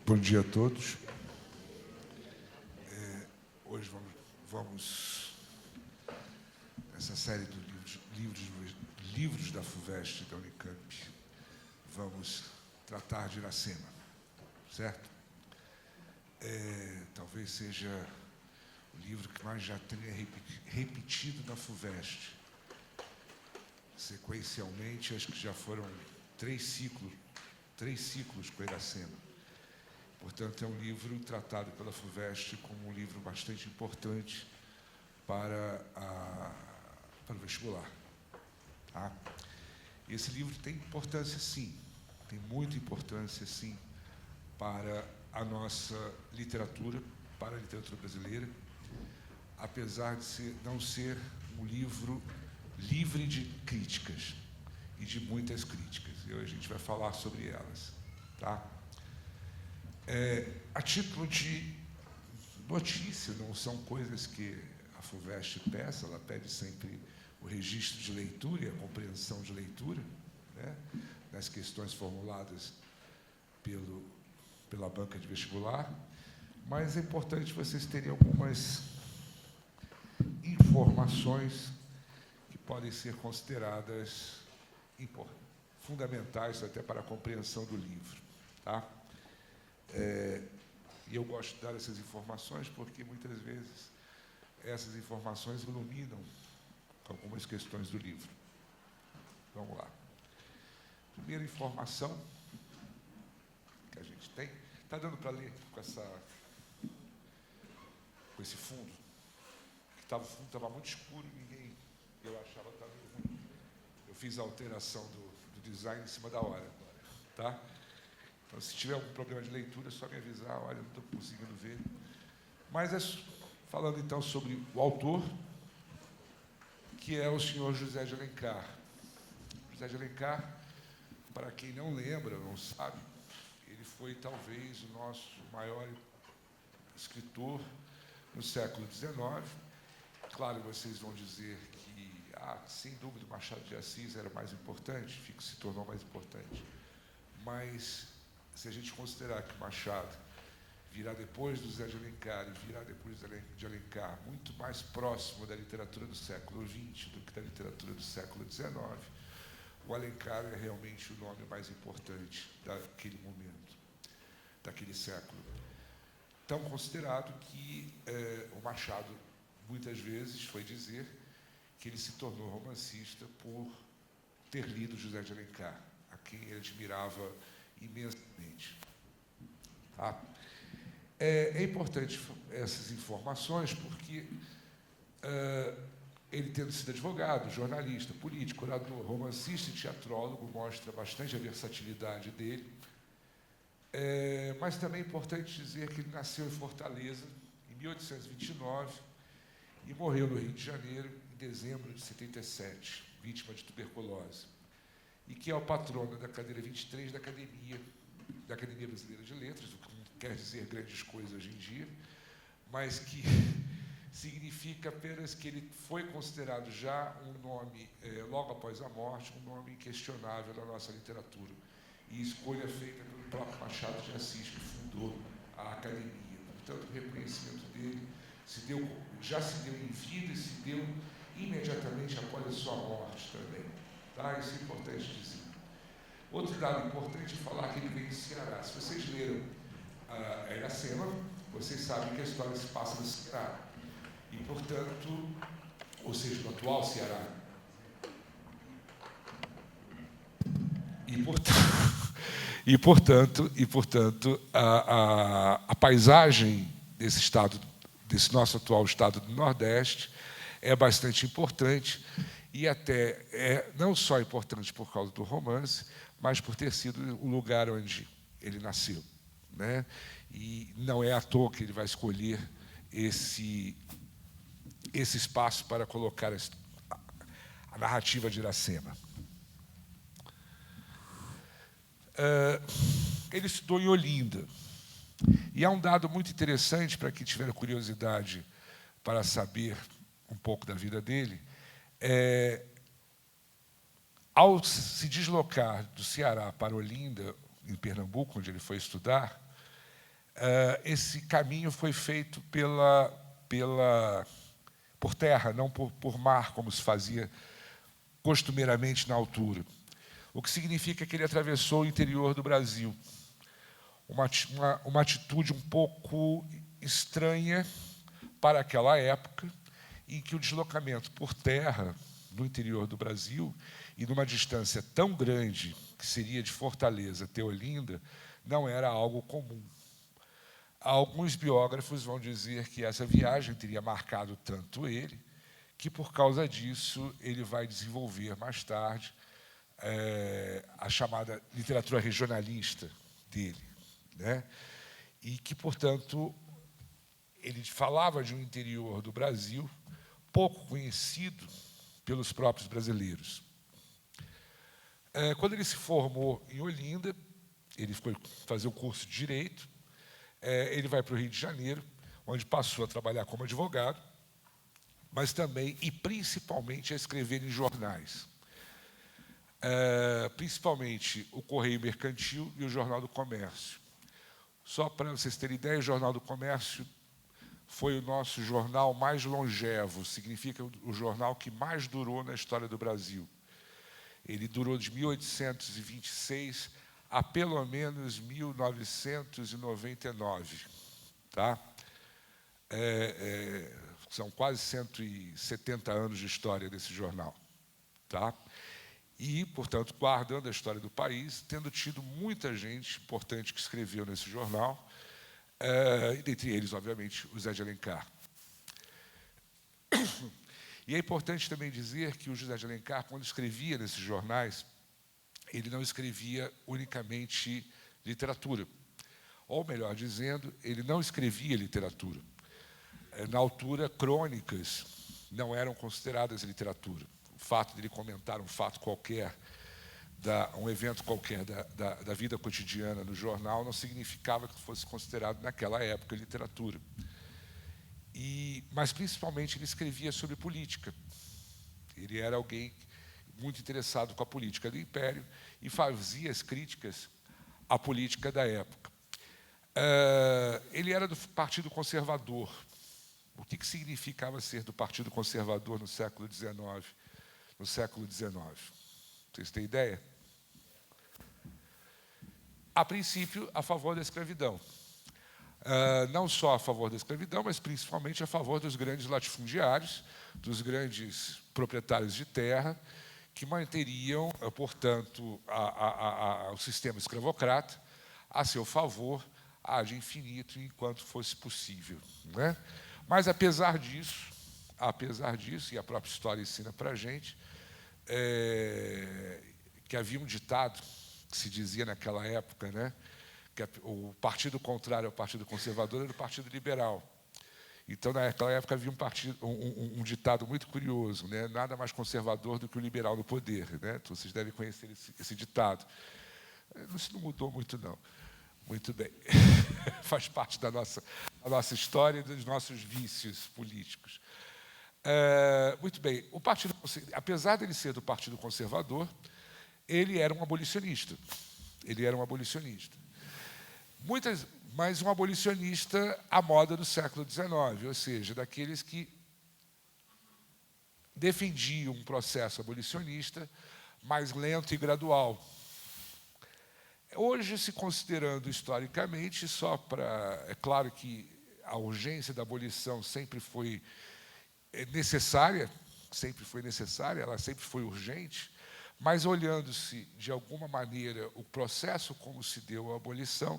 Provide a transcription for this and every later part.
Bom dia a todos. Hoje vamos nessa série dos livros da FUVEST da Unicamp, vamos tratar de Iracema, certo? Talvez seja o livro que mais já tenha repetido na FUVEST. Sequencialmente, acho que já foram três ciclos com Iracema. Portanto, é um livro tratado pela FUVEST como um livro bastante importante para o vestibular. Tá? Esse livro tem importância, sim, tem muita importância, sim, para a nossa literatura, para a literatura brasileira, apesar de não ser um livro livre de críticas e de muitas críticas. E hoje a gente vai falar sobre elas. Tá? A título de notícia, não são coisas que a FUVEST peça, ela pede sempre o registro de leitura e a compreensão de leitura, né, nas questões formuladas pela banca de vestibular, mas é importante vocês terem algumas informações que podem ser consideradas fundamentais até para a compreensão do livro. Tá? E eu gosto de dar essas informações porque, muitas vezes, essas informações iluminam algumas questões do livro. Vamos lá. Primeira informação que a gente tem. Está dando para ler com esse fundo? O fundo estava muito escuro e eu achava que estava meio ruim. Eu fiz a alteração do design em cima da hora. Tá? Então, se tiver algum problema de leitura, é só me avisar. Olha, não estou conseguindo ver. Mas, falando então sobre o autor, que é o senhor José de Alencar. José de Alencar, para quem não lembra, não sabe, ele foi talvez o nosso maior escritor no século XIX. Claro, vocês vão dizer que, sem dúvida, o Machado de Assis era mais importante, se tornou mais importante. Mas, se a gente considerar que Machado virá depois do José de Alencar e virá depois de Alencar muito mais próximo da literatura do século XX do que da literatura do século XIX, o Alencar é realmente o nome mais importante daquele momento, daquele século. Tão considerado que o Machado, muitas vezes, foi dizer que ele se tornou romancista por ter lido José de Alencar, a quem ele admirava imensamente. Tá? É importante essas informações porque ele, tendo sido advogado, jornalista, político, orador, romancista e teatrólogo, mostra bastante a versatilidade dele. Mas também é importante dizer que ele nasceu em Fortaleza, em 1829, e morreu no Rio de Janeiro, em dezembro de 77, vítima de tuberculose, e que é o patrono da cadeira 23 da Academia Brasileira de Letras, o que não quer dizer grandes coisas hoje em dia, mas que significa apenas que ele foi considerado já um nome, logo após a morte, um nome inquestionável da nossa literatura. E escolha feita pelo próprio Machado de Assis, que fundou a Academia. Portanto, o reconhecimento dele já se deu em vida e se deu imediatamente após a sua morte também. Tá? Isso é importante dizer. Outro dado importante é falar que ele veio do Ceará. Se vocês leram a Iracema, vocês sabem que a história se passa no Ceará. E, portanto, ou seja, no atual Ceará. E, portanto, a paisagem desse estado, desse nosso atual estado do Nordeste, é bastante importante e até não só importante por causa do romance, mas por ter sido o lugar onde ele nasceu, né? E não é à toa que ele vai escolher esse espaço para colocar a narrativa de Iracema. Ele estudou em Olinda. E há um dado muito interessante para quem tiver curiosidade para saber um pouco da vida dele. Ao se deslocar do Ceará para Olinda, em Pernambuco, onde ele foi estudar, esse caminho foi feito por terra, não por mar, como se fazia costumeiramente na altura. O que significa que ele atravessou o interior do Brasil. Uma atitude um pouco estranha para aquela época, em que o deslocamento por terra no interior do Brasil, e numa distância tão grande, que seria de Fortaleza até Olinda, não era algo comum. Alguns biógrafos vão dizer que essa viagem teria marcado tanto ele, que, por causa disso, ele vai desenvolver mais tarde a chamada literatura regionalista dele, né? E que, portanto, ele falava de um interior do Brasil pouco conhecido pelos próprios brasileiros. Quando ele se formou em Olinda, ele foi fazer o curso de Direito, ele vai para o Rio de Janeiro, onde passou a trabalhar como advogado, mas também e principalmente a escrever em jornais. Principalmente o Correio Mercantil e o Jornal do Comércio. Só para vocês terem ideia, o Jornal do Comércio foi o nosso jornal mais longevo, significa o jornal que mais durou na história do Brasil. Ele durou de 1826 a pelo menos 1999. Tá? São quase 170 anos de história desse jornal. Tá? E, portanto, guardando a história do país, tendo tido muita gente importante que escreveu nesse jornal, e dentre eles, obviamente, o José de Alencar. E é importante também dizer que o José de Alencar, quando escrevia nesses jornais, ele não escrevia unicamente literatura. Ou, melhor dizendo, ele não escrevia literatura. Na altura, crônicas não eram consideradas literatura. O fato de ele comentar um fato qualquer, um evento qualquer da vida cotidiana no jornal, não significava que fosse considerado, naquela época, literatura. Mas, principalmente, ele escrevia sobre política. Ele era alguém muito interessado com a política do Império e fazia as críticas à política da época. Ele era do Partido Conservador. O que significava ser do Partido Conservador no século XIX? No século XIX. Vocês têm ideia? A princípio, a favor da escravidão. Não só a favor da escravidão, mas principalmente a favor dos grandes latifundiários, dos grandes proprietários de terra, que manteriam, portanto, o sistema escravocrata a seu favor ad infinito, enquanto fosse possível, né? Mas, apesar disso, e a própria história ensina para a gente, que havia um ditado que se dizia naquela época, né, que o partido contrário ao Partido Conservador era o Partido Liberal. Então, naquela época, havia um ditado muito curioso, né, nada mais conservador do que o liberal no poder. Né? Então, vocês devem conhecer esse ditado. Isso não mudou muito, não. Muito bem. Faz parte da nossa história e dos nossos vícios políticos. Muito bem. O partido, apesar de ele ser do Partido Conservador, ele era um abolicionista. Mas um abolicionista à moda do século XIX, ou seja, daqueles que defendiam um processo abolicionista mais lento e gradual. Hoje, se considerando historicamente, é claro que a urgência da abolição sempre foi necessária, ela sempre foi urgente, mas olhando-se, de alguma maneira, o processo como se deu a abolição,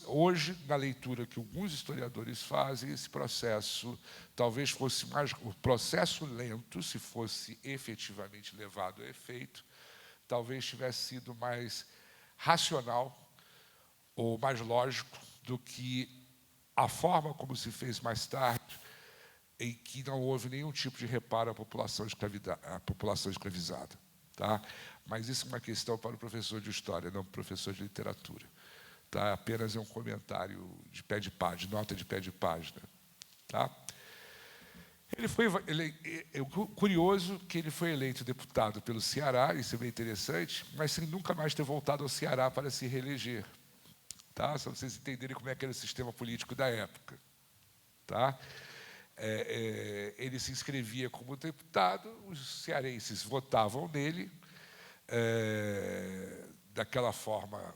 hoje, na leitura que alguns historiadores fazem, esse processo talvez fosse mais... O processo lento, se fosse efetivamente levado a efeito, talvez tivesse sido mais racional ou mais lógico do que a forma como se fez mais tarde, em que não houve nenhum tipo de reparo à população escravizada. Tá? Mas isso é uma questão para o professor de História, não para o professor de Literatura. Tá? Apenas é um comentário de pé de página, nota de pé de página. Tá? Curioso que ele foi eleito deputado pelo Ceará, isso é bem interessante, mas sem nunca mais ter voltado ao Ceará para se reeleger. tá? Só para vocês entenderem como é que era o sistema político da época. Tá? Ele se inscrevia como deputado, os cearenses votavam nele, daquela forma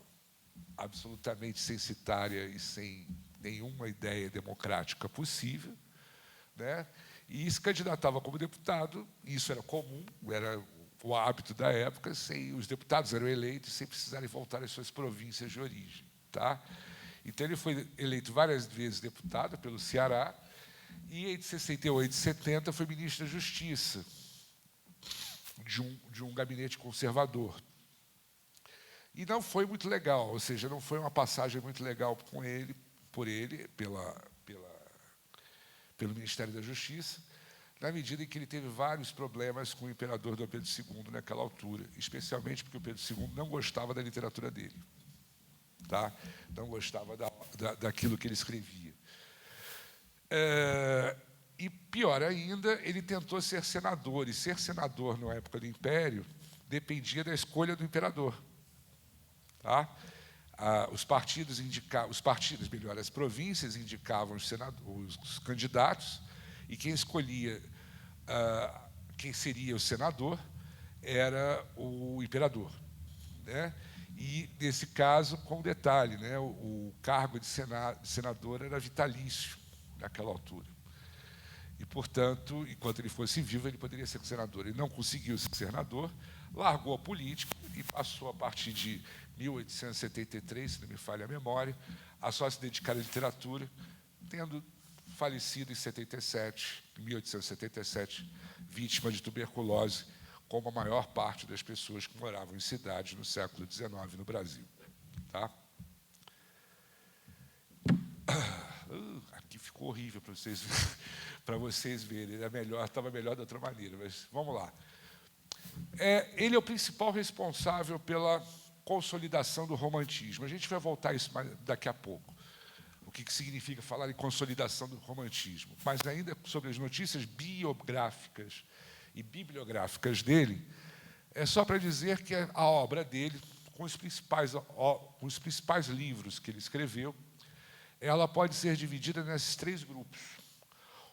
absolutamente censitária e sem nenhuma ideia democrática possível, né? E se candidatava como deputado, e isso era comum, era o hábito da época, os deputados eram eleitos sem precisarem voltar às suas províncias de origem. Tá? Então, ele foi eleito várias vezes deputado pelo Ceará, e entre 68 e 70 foi ministro da Justiça de um gabinete conservador. E não foi muito legal, ou seja, não foi uma passagem muito legal pelo Ministério da Justiça, na medida em que ele teve vários problemas com o imperador Dom Pedro II naquela altura, especialmente porque o Pedro II não gostava da literatura dele, tá? Não gostava daquilo que ele escrevia. E, pior ainda, ele tentou ser senador, e ser senador na época do Império dependia da escolha do imperador. Tá? As províncias indicavam os candidatos, e quem escolhia quem seria o senador era o imperador. Né? E, nesse caso, com detalhe, né, o cargo de senador era vitalício naquela altura. E, portanto, enquanto ele fosse vivo, ele poderia ser senador. Ele não conseguiu ser senador, largou a política e passou, a partir de 1873, se não me falha a memória, a só se dedicar à literatura, tendo falecido em 1877, vítima de tuberculose, como a maior parte das pessoas que moravam em cidades no século XIX no Brasil. Tá? Aqui ficou horrível para vocês verem. Estava melhor de outra maneira, mas vamos lá. Ele é o principal responsável pela consolidação do romantismo. A gente vai voltar a isso daqui a pouco. O que significa falar em consolidação do romantismo. Mas ainda sobre as notícias biográficas e bibliográficas dele, é só para dizer que a obra dele, com os principais livros que ele escreveu, ela pode ser dividida nesses 3 grupos.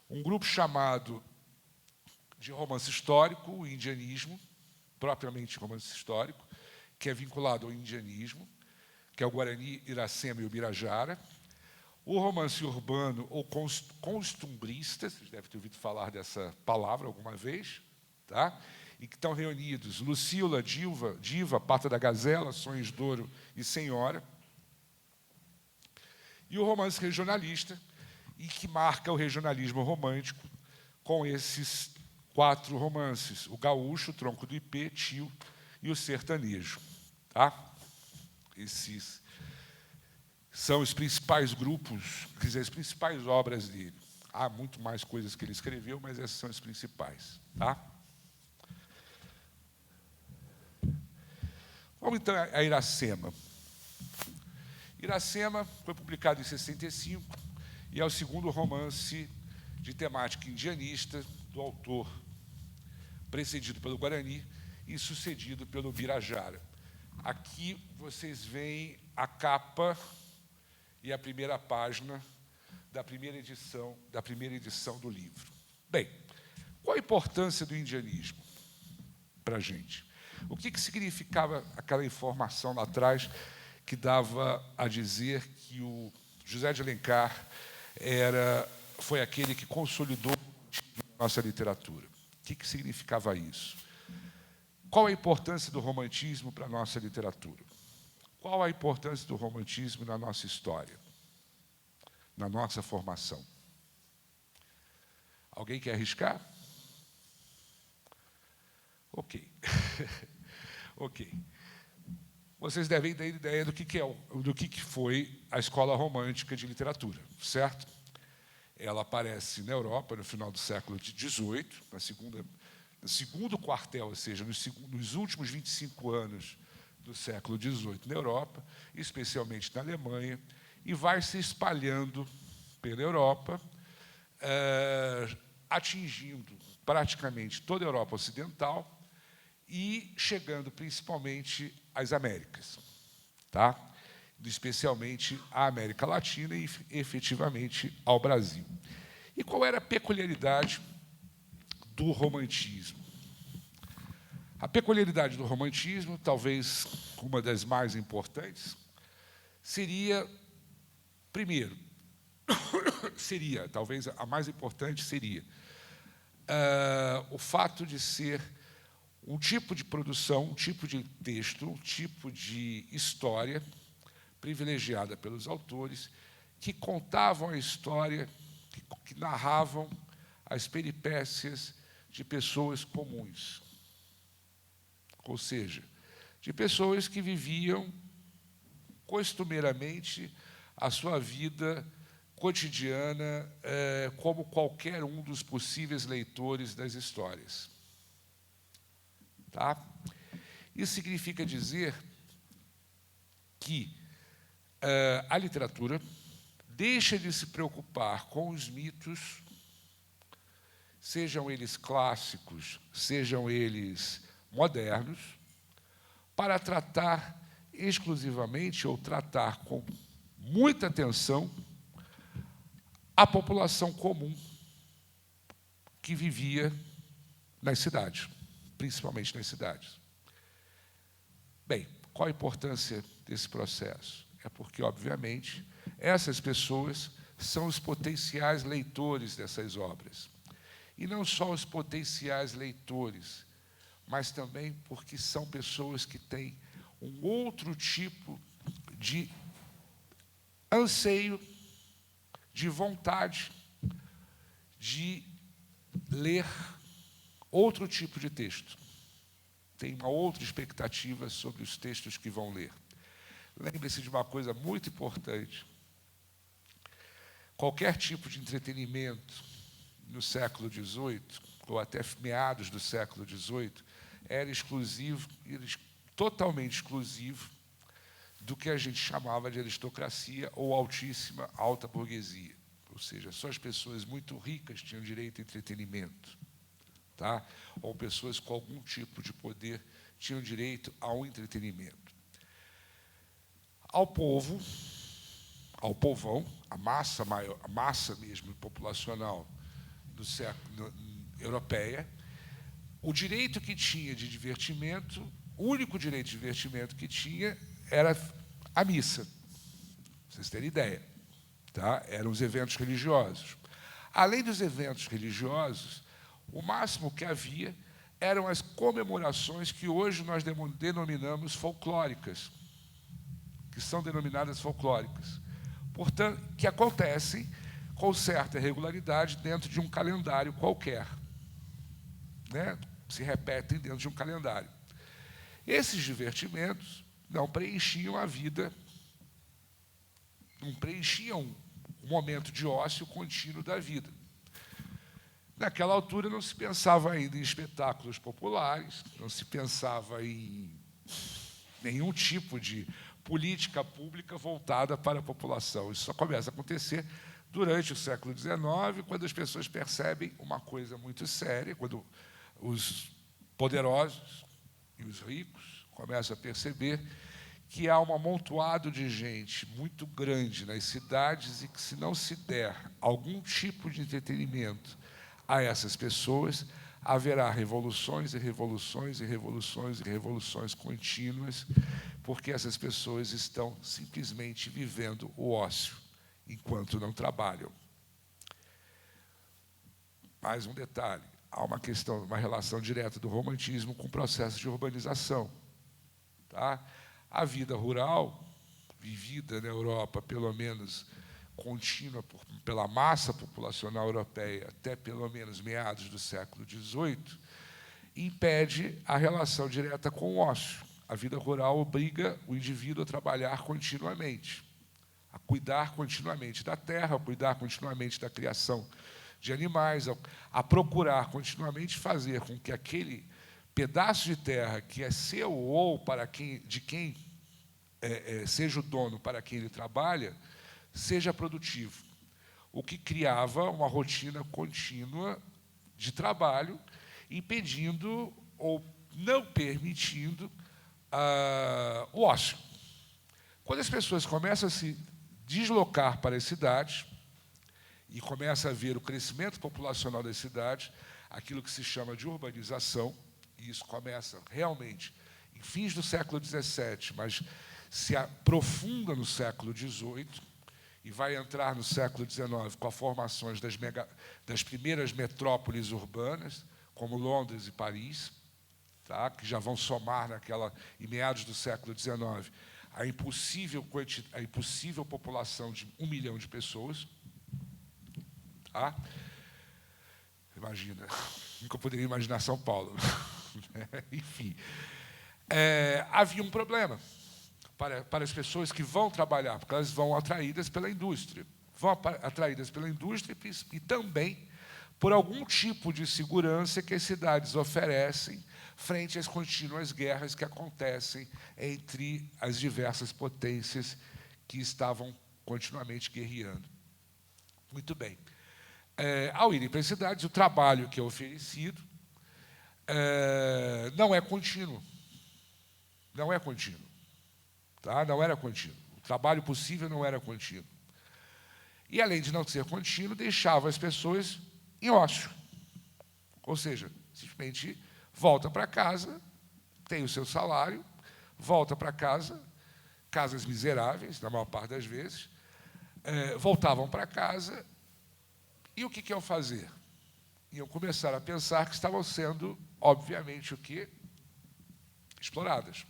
Um grupo chamado de romance histórico, o indianismo, propriamente romance histórico, que é vinculado ao indianismo, que é o Guarani, Iracema e o Birajara. O romance urbano ou costumbrista, vocês devem ter ouvido falar dessa palavra alguma vez, tá? E que estão reunidos Lucila, Diva, Pata da Gazela, Sonhos de Ouro e Senhora. E o romance regionalista, e que marca o regionalismo romântico com esses 4 romances: o gaúcho, o Tronco do Ipê, Tio e o sertanejo. Tá? Esses são os principais grupos, quer dizer, as principais obras dele. Há muito mais coisas que ele escreveu, mas essas são as principais. Tá? Vamos, então, a Iracema. Iracema foi publicado em 65 e é o segundo romance de temática indianista do autor, precedido pelo Guarani e sucedido pelo Birajara. Aqui vocês veem a capa e a primeira página da primeira edição do livro. Bem, qual a importância do indianismo para a gente? O que significava aquela informação lá atrás que dava a dizer que o José de Alencar foi aquele que consolidou a nossa literatura? O que significava isso? Qual a importância do romantismo para a nossa literatura? Qual a importância do romantismo na nossa história, na nossa formação? Alguém quer arriscar? Ok. Ok. Vocês devem ter ideia do que foi a escola romântica de literatura, certo? Ela aparece na Europa no final do século XVIII, no segundo quartel, ou seja, nos últimos 25 anos do século XVIII na Europa, especialmente na Alemanha, e vai se espalhando pela Europa, atingindo praticamente toda a Europa Ocidental e chegando principalmente às Américas. Tá? especialmente à América Latina e, efetivamente, ao Brasil. E qual era a peculiaridade do romantismo? A peculiaridade do romantismo, talvez uma das mais importantes, seria, primeiro, talvez a mais importante seria o fato de ser um tipo de produção, um tipo de texto, um tipo de história privilegiada pelos autores que contavam a história, que narravam as peripécias de pessoas comuns. Ou seja, de pessoas que viviam costumeiramente a sua vida cotidiana como qualquer um dos possíveis leitores das histórias. Tá? Isso significa dizer que a literatura deixa de se preocupar com os mitos, sejam eles clássicos, sejam eles modernos, para tratar exclusivamente ou tratar com muita atenção a população comum que vivia nas cidades, principalmente nas cidades. Bem, qual a importância desse processo? É porque, obviamente, essas pessoas são os potenciais leitores dessas obras. E não só os potenciais leitores, mas também porque são pessoas que têm um outro tipo de anseio, de vontade de ler outro tipo de texto. Tem uma outra expectativa sobre os textos que vão ler. Lembre-se de uma coisa muito importante. Qualquer tipo de entretenimento no século XVIII, ou até meados do século XVIII, era exclusivo, totalmente exclusivo do que a gente chamava de aristocracia ou altíssima alta burguesia. Ou seja, só as pessoas muito ricas tinham direito a entretenimento, tá? Ou pessoas com algum tipo de poder tinham direito ao entretenimento. Ao povo, ao povão, a massa maior, a massa mesmo populacional do século europeia, o direito que tinha de divertimento, o único direito de divertimento que tinha era a missa. Vocês terem ideia, tá? Eram os eventos religiosos. Além dos eventos religiosos, o máximo que havia eram as comemorações que hoje nós denominamos folclóricas, que são denominadas folclóricas, portanto, que acontecem com certa regularidade dentro de um calendário qualquer, né? Se repetem dentro de um calendário. Esses divertimentos não preenchiam a vida, não preenchiam o momento de ócio contínuo da vida. Naquela altura não se pensava ainda em espetáculos populares, não se pensava em nenhum tipo de política pública voltada para a população. Isso só começa a acontecer durante o século XIX, quando as pessoas percebem uma coisa muito séria, quando os poderosos e os ricos começam a perceber que há um amontoado de gente muito grande nas cidades e que, se não se der algum tipo de entretenimento a essas pessoas, haverá revoluções e revoluções e revoluções e revoluções contínuas, porque essas pessoas estão simplesmente vivendo o ócio enquanto não trabalham. Mais um detalhe, há uma questão, uma relação direta do romantismo com o processo de urbanização. Tá? A vida rural, vivida na Europa, pelo menos contínua pela massa populacional europeia até pelo menos meados do século XVIII, impede a relação direta com o ócio. A vida rural obriga o indivíduo a trabalhar continuamente, a cuidar continuamente da terra, a cuidar continuamente da criação de animais, a procurar continuamente fazer com que aquele pedaço de terra que é seu ou de quem seja o dono para quem ele trabalha, seja produtivo, o que criava uma rotina contínua de trabalho, impedindo ou não permitindo o ócio. Quando as pessoas começam a se deslocar para as cidades e começam a ver o crescimento populacional das cidades, aquilo que se chama de urbanização, e isso começa realmente em fins do século XVII, mas se aprofunda no século XVIII e vai entrar no século XIX com as formações das primeiras metrópoles urbanas, como Londres e Paris, tá? Que já vão somar em meados do século XIX, a impossível população de 1 milhão de pessoas. Tá? Imagina, nunca poderia imaginar São Paulo. Enfim, havia um problema para as pessoas que vão trabalhar, porque elas vão atraídas pela indústria. Vão atraídas pela indústria e também por algum tipo de segurança que as cidades oferecem frente às contínuas guerras que acontecem entre as diversas potências que estavam continuamente guerreando. Muito bem. Ao irem para as cidades, o trabalho que é oferecido não é contínuo. Não é contínuo. Tá? Não era contínuo. O trabalho possível não era contínuo. E, além de não ser contínuo, deixava as pessoas em ócio. Ou seja, simplesmente volta para casa, tem o seu salário, volta para casa, casas miseráveis, na maior parte das vezes, voltavam para casa, e o que iam fazer? Iam começar a pensar que estavam sendo, obviamente, o quê? Exploradas.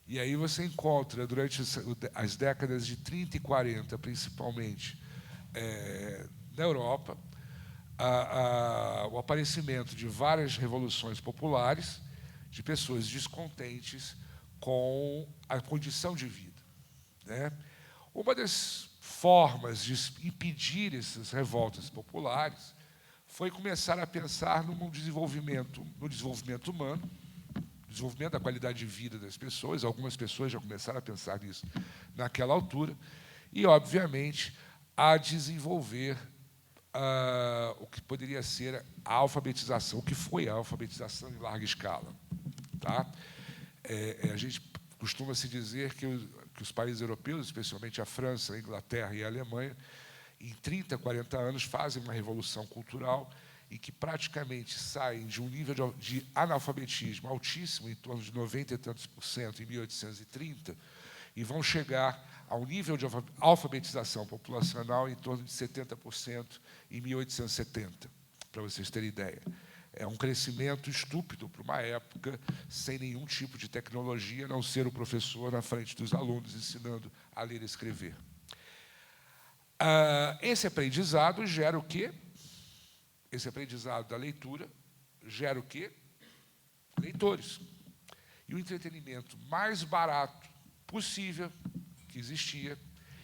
E aí você encontra, durante as décadas de 30 e 40, principalmente, na Europa, o aparecimento de várias revoluções populares, de pessoas descontentes com a condição de vida. Né? Uma das formas de impedir essas revoltas populares foi começar a pensar no desenvolvimento humano, desenvolvimento da qualidade de vida das pessoas. Algumas pessoas já começaram a pensar nisso naquela altura, e, obviamente, a desenvolver o que poderia ser a alfabetização, o que foi a alfabetização em larga escala. Tá? A gente costuma se dizer que os países europeus, especialmente a França, a Inglaterra e a Alemanha, em 30, 40 anos, fazem uma revolução cultural e que praticamente saem de um nível de analfabetismo altíssimo, em torno de 90 e tantos por cento, em 1830, e vão chegar a um nível de alfabetização populacional em torno de 70% em 1870, para vocês terem ideia. É um crescimento estúpido para uma época sem nenhum tipo de tecnologia, a não ser o professor na frente dos alunos ensinando a ler e escrever. Esse aprendizado gera o quê? Esse aprendizado da leitura gera o quê? Leitores. E o entretenimento mais barato possível que existia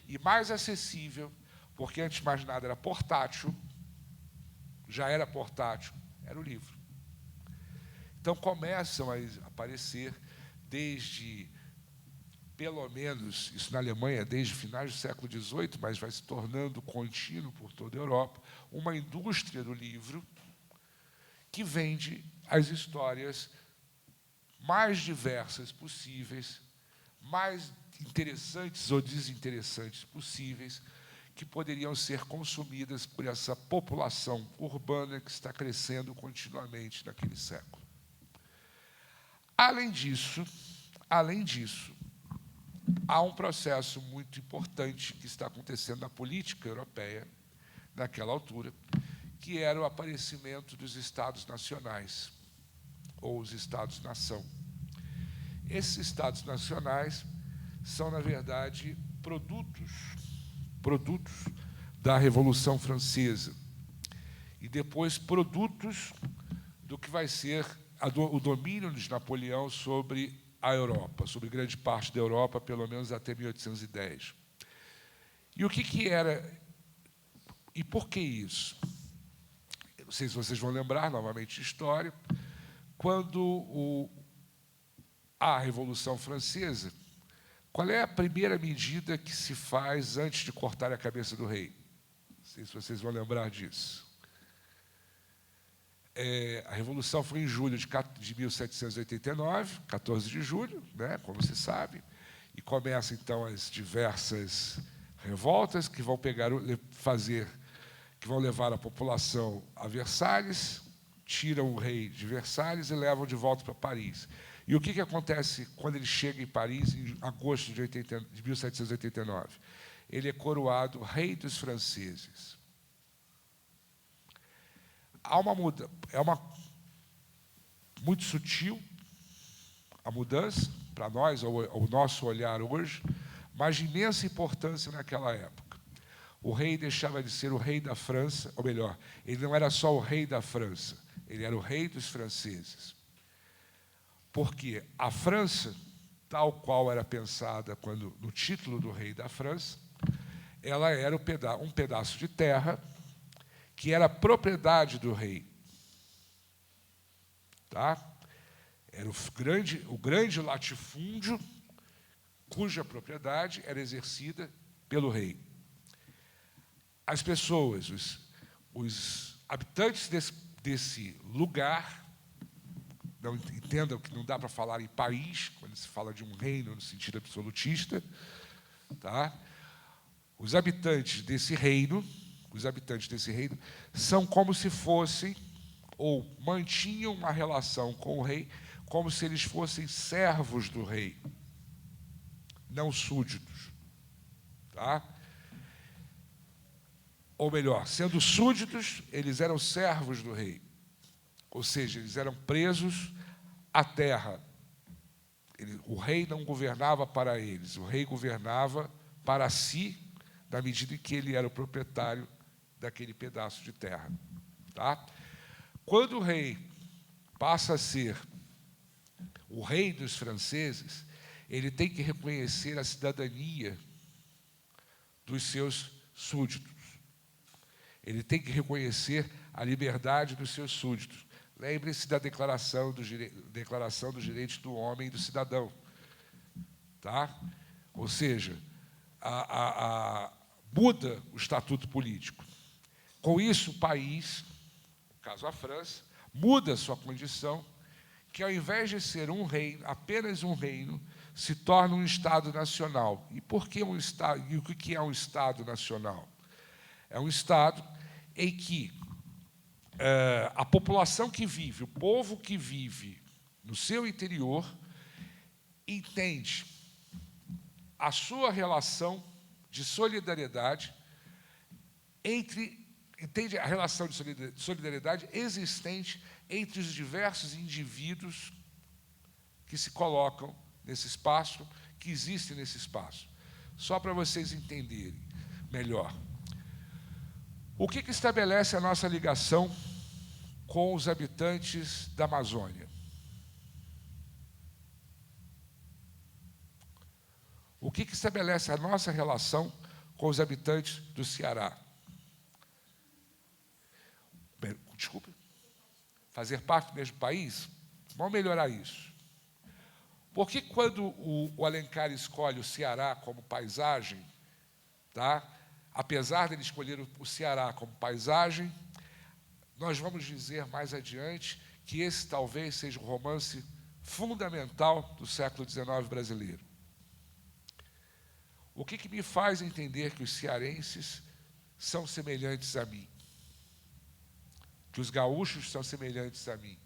e mais acessível, porque antes de mais nada era portátil, já era portátil, era o livro. Então começam a aparecer desde, pelo menos, isso na Alemanha, desde finais do século XVIII, mas vai se tornando contínuo por toda a Europa, uma indústria do livro que vende as histórias mais diversas possíveis, mais interessantes ou desinteressantes possíveis, que poderiam ser consumidas por essa população urbana que está crescendo continuamente naquele século. Além disso, há um processo muito importante que está acontecendo na política europeia, naquela altura, que era o aparecimento dos Estados nacionais, ou os Estados-nação. Esses Estados nacionais são, na verdade, produtos da Revolução Francesa e depois produtos do que vai ser o domínio de Napoleão sobre a Europa, sobre grande parte da Europa, pelo menos até 1810. E o que era, e por que isso? Eu não sei se vocês vão lembrar, novamente, de história, quando a Revolução Francesa, qual é a primeira medida que se faz antes de cortar a cabeça do rei? Não sei se vocês vão lembrar disso. A Revolução foi em julho de 1789, 14 de julho, né, como se sabe, E começam, então, as diversas revoltas que vão que vão levar a população a Versalhes, tiram o rei de Versalhes e levam de volta para Paris. E o que acontece quando ele chega em Paris, em agosto de 1789? Ele é coroado rei dos franceses. É muito sutil a mudança, para nós, o nosso olhar hoje, mas de imensa importância naquela época. O rei deixava de ser o rei da França, ou melhor, ele não era só o rei da França, ele era o rei dos franceses. Porque a França, tal qual era pensada no título do rei da França, ela era um pedaço de terra que era propriedade do rei. Tá? Era o grande latifúndio cuja propriedade era exercida pelo rei. As pessoas, os habitantes desse lugar, não entendam que não dá para falar em país, quando se fala de um reino no sentido absolutista, tá? Os habitantes desse reino são como se fossem, ou mantinham uma relação com o rei, como se eles fossem servos do rei, não súditos. Tá? Ou melhor, sendo súditos, eles eram servos do rei. Ou seja, eles eram presos à terra. O rei não governava para eles, o rei governava para si, na medida em que ele era o proprietário daquele pedaço de terra. Tá? Quando o rei passa a ser o rei dos franceses, ele tem que reconhecer a cidadania dos seus súditos. Ele tem que reconhecer a liberdade dos seus súditos. Lembre-se da Declaração dos Direitos do Homem e do Cidadão. Tá? Ou seja, muda o estatuto político. Com isso, o país, no caso a França, muda a sua condição, que ao invés de ser um reino, apenas um reino, se torna um Estado nacional. E por que um Estado? E o que é um Estado nacional? É um Estado em que a população que vive, o povo que vive no seu interior, entende a sua relação de solidariedade entende a relação de solidariedade existente entre os diversos indivíduos que se colocam nesse espaço, que existem nesse espaço. Só para vocês entenderem melhor. O que estabelece a nossa ligação com os habitantes da Amazônia? O que estabelece a nossa relação com os habitantes do Ceará? Desculpe. Fazer parte do mesmo país? Vamos melhorar isso. Porque quando o Alencar escolhe o Ceará como paisagem, tá? Apesar de ele escolher o Ceará como paisagem, nós vamos dizer mais adiante que esse talvez seja o romance fundamental do século XIX brasileiro. O que me faz entender que os cearenses são semelhantes a mim? Que os gaúchos são semelhantes a mim?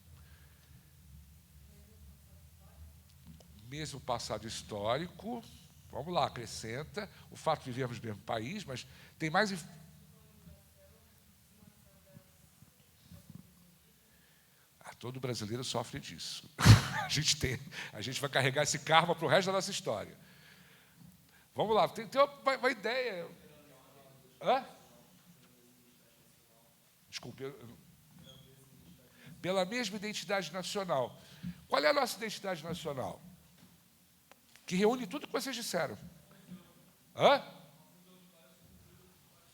Mesmo passado histórico, vamos lá, acrescenta o fato de vivermos no mesmo país, mas tem mais... Todo brasileiro sofre disso. A gente vai carregar esse karma para o resto da nossa história. Vamos lá, tem uma ideia. Hã? Desculpe. Pela mesma identidade nacional. Qual é a nossa identidade nacional? Que reúne tudo que vocês disseram. Hã?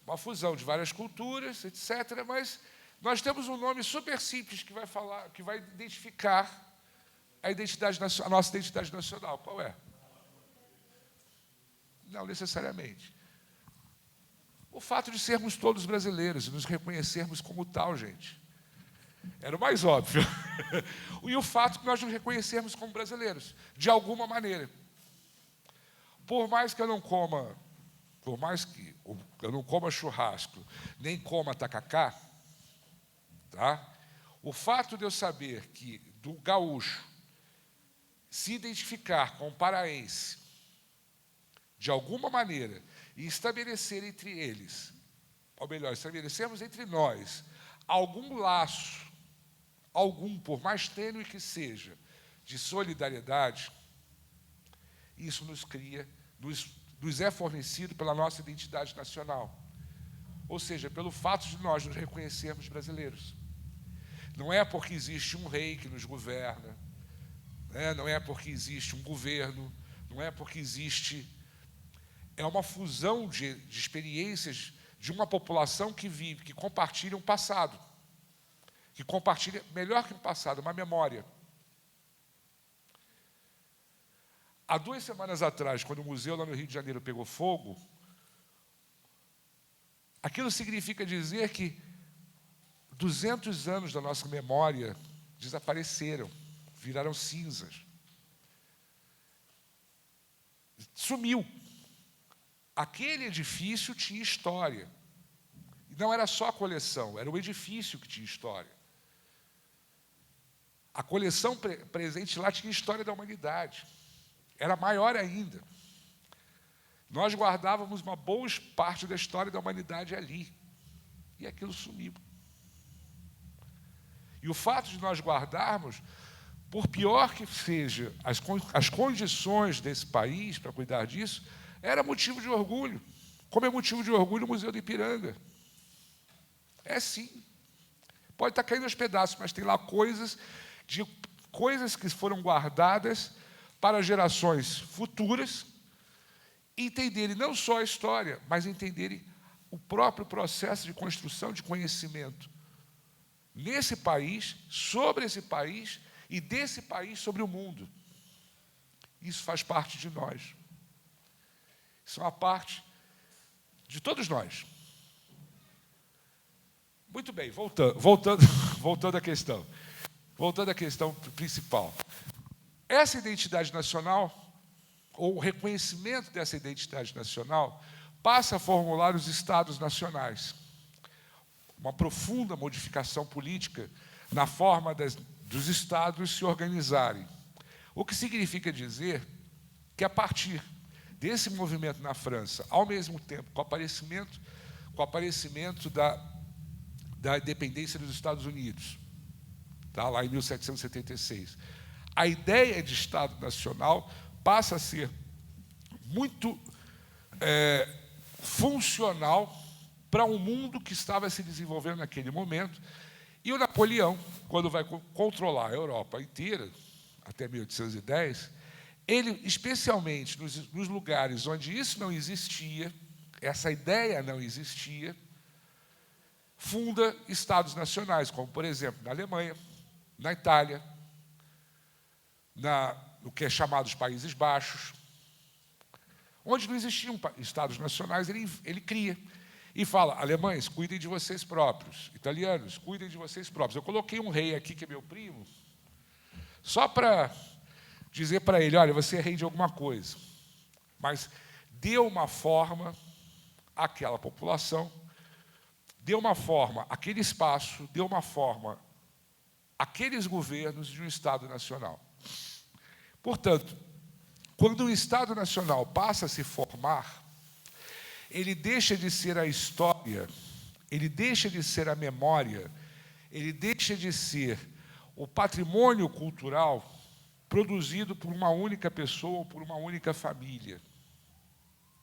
Uma fusão de várias culturas, etc. Mas nós temos um nome super simples que vai identificar a nossa identidade nacional. Qual é? Não necessariamente. O fato de sermos todos brasileiros e nos reconhecermos como tal, gente. Era o mais óbvio. E o fato de nós nos reconhecermos como brasileiros, de alguma maneira. Por mais que eu não coma churrasco, nem coma tacacá, tá? O fato de eu saber que do gaúcho se identificar com o paraense de alguma maneira e estabelecer entre eles, ou melhor, estabelecermos entre nós algum laço, por mais tênue que seja, de solidariedade, isso nos é fornecido pela nossa identidade nacional. Ou seja, pelo fato de nós nos reconhecermos brasileiros. Não é porque existe um rei que nos governa, né? Não é porque existe um governo, não é porque existe... É uma fusão de experiências de uma população que vive, que compartilha um passado, que compartilha, melhor que um passado, uma memória. Há 2 semanas atrás, quando o museu lá no Rio de Janeiro pegou fogo, aquilo significa dizer que 200 anos da nossa memória desapareceram, viraram cinzas. Sumiu. Aquele edifício tinha história. E não era só a coleção, era o edifício que tinha história. A coleção presente lá tinha história da humanidade. Era maior ainda. Nós guardávamos uma boa parte da história da humanidade ali. E aquilo sumiu. E o fato de nós guardarmos, por pior que seja as condições desse país para cuidar disso, era motivo de orgulho. Como é motivo de orgulho o Museu do Ipiranga. É sim. Pode estar caindo aos pedaços, mas tem lá coisas que foram guardadas para gerações futuras entenderem não só a história, mas entenderem o próprio processo de construção de conhecimento nesse país, sobre esse país e desse país sobre o mundo. Isso faz parte de nós. Isso é uma parte de todos nós. Muito bem, voltando à questão. Voltando à questão principal. Essa identidade nacional, ou o reconhecimento dessa identidade nacional, passa a formular os Estados nacionais. Uma profunda modificação política na forma dos Estados se organizarem. O que significa dizer que, a partir desse movimento na França, ao mesmo tempo, com o aparecimento da independência dos Estados Unidos, tá, lá em 1776, a ideia de Estado Nacional passa a ser muito funcional para um mundo que estava se desenvolvendo naquele momento. E o Napoleão, quando vai controlar a Europa inteira, até 1810, ele, especialmente nos lugares onde isso não existia, essa ideia não existia, funda estados nacionais, como, por exemplo, na Alemanha, na Itália, no que é chamado os Países Baixos, onde não existiam estados nacionais, ele cria. E fala: alemães, cuidem de vocês próprios. Italianos, cuidem de vocês próprios. Eu coloquei um rei aqui, que é meu primo, só para dizer para ele: olha, você é rei de alguma coisa. Mas deu uma forma àquela população, deu uma forma àquele espaço, deu uma forma àqueles governos de um Estado nacional. Portanto, quando o Estado Nacional passa a se formar, ele deixa de ser a história, ele deixa de ser a memória, ele deixa de ser o patrimônio cultural produzido por uma única pessoa ou por uma única família.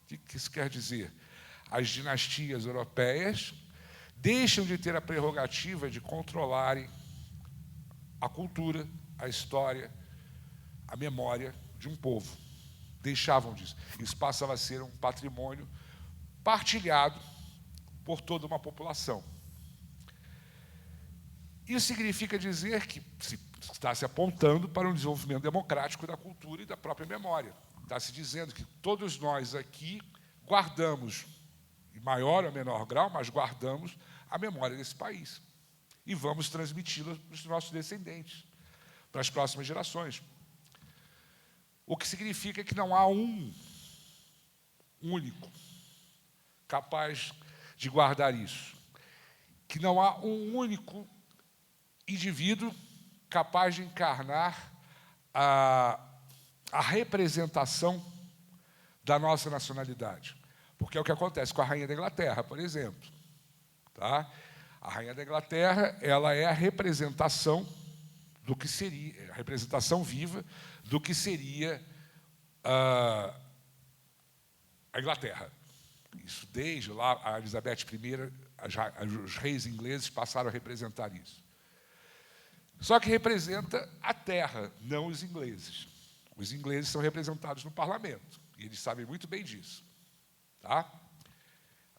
O que isso quer dizer? As dinastias europeias deixam de ter a prerrogativa de controlarem a cultura, a história, a memória de um povo. Deixavam disso. Isso passava a ser um patrimônio partilhado por toda uma população. Isso significa dizer que está se apontando para um desenvolvimento democrático da cultura e da própria memória. Está se dizendo que todos nós aqui guardamos, em maior ou menor grau, mas guardamos a memória desse país. E vamos transmiti-la para os nossos descendentes, para as próximas gerações. O que significa que não há único capaz de guardar isso. Que não há um único indivíduo capaz de encarnar a representação da nossa nacionalidade. Porque é o que acontece com a Rainha da Inglaterra, por exemplo. Tá? A Rainha da Inglaterra, ela é a representação do que seria, a representação viva do que seria a Inglaterra. Isso desde lá, a Elizabeth I, os reis ingleses passaram a representar isso. Só que representa a terra, não os ingleses. Os ingleses são representados no parlamento, e eles sabem muito bem disso. Tá?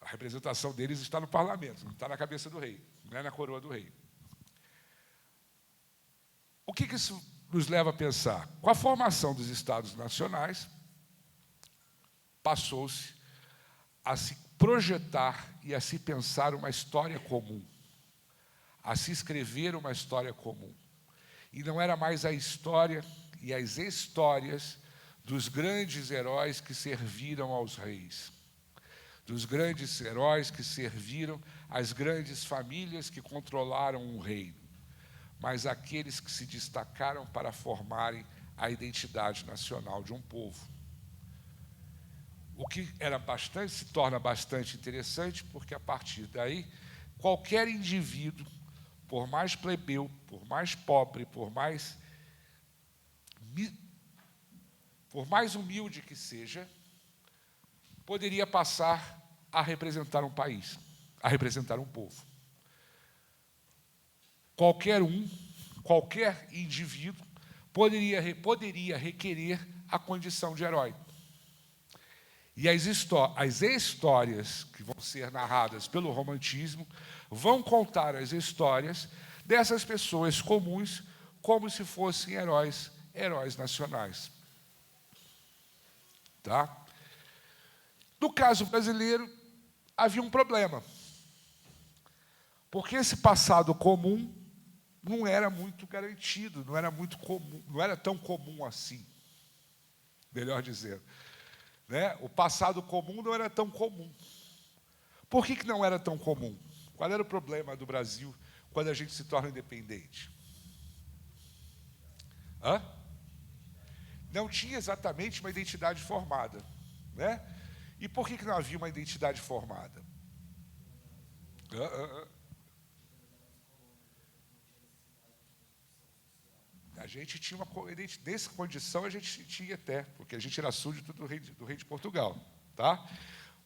A representação deles está no parlamento, não está na cabeça do rei, não é na coroa do rei. O que isso nos leva a pensar? Com a formação dos Estados Nacionais, passou-se a se projetar e a se pensar uma história comum, a se escrever uma história comum. E não era mais a história e as histórias dos grandes heróis que serviram aos reis, dos grandes heróis que serviram às grandes famílias que controlaram o reino, mas aqueles que se destacaram para formarem a identidade nacional de um povo. O que se torna bastante interessante, porque a partir daí, qualquer indivíduo, por mais plebeu, por mais pobre, por mais humilde que seja, poderia passar a representar um país, a representar um povo. Qualquer indivíduo poderia requerer a condição de herói. E as histórias que vão ser narradas pelo romantismo vão contar as histórias dessas pessoas comuns como se fossem heróis nacionais. Tá? No caso brasileiro, havia um problema. Porque esse passado comum não era muito garantido, não era muito comum, não era tão comum assim, melhor dizendo. Né? O passado comum não era tão comum. Por que não era tão comum? Qual era o problema do Brasil quando a gente se torna independente? Não tinha exatamente uma identidade formada. Né? E por que não havia uma identidade formada? A gente tinha nessa condição a gente tinha até, porque a gente era súdito do rei de Portugal, tá?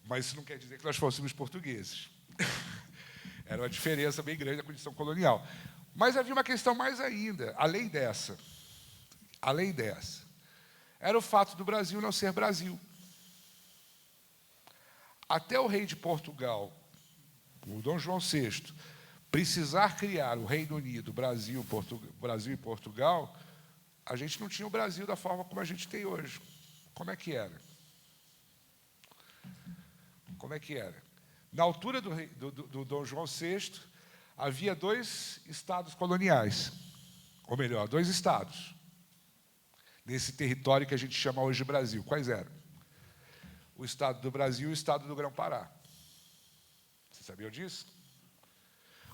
Mas isso não quer dizer que nós fôssemos portugueses. Era uma diferença bem grande da condição colonial. Mas havia uma questão mais ainda, além dessa. Era o fato do Brasil não ser Brasil. Até o rei de Portugal, o Dom João VI, precisar criar o Reino Unido, Brasil e Portugal, a gente não tinha o Brasil da forma como a gente tem hoje. Como é que era? Na altura do Dom João VI, havia 2 estados coloniais, ou melhor, 2 estados, nesse território que a gente chama hoje de Brasil. Quais eram? O estado do Brasil e o estado do Grão-Pará. Vocês sabiam disso?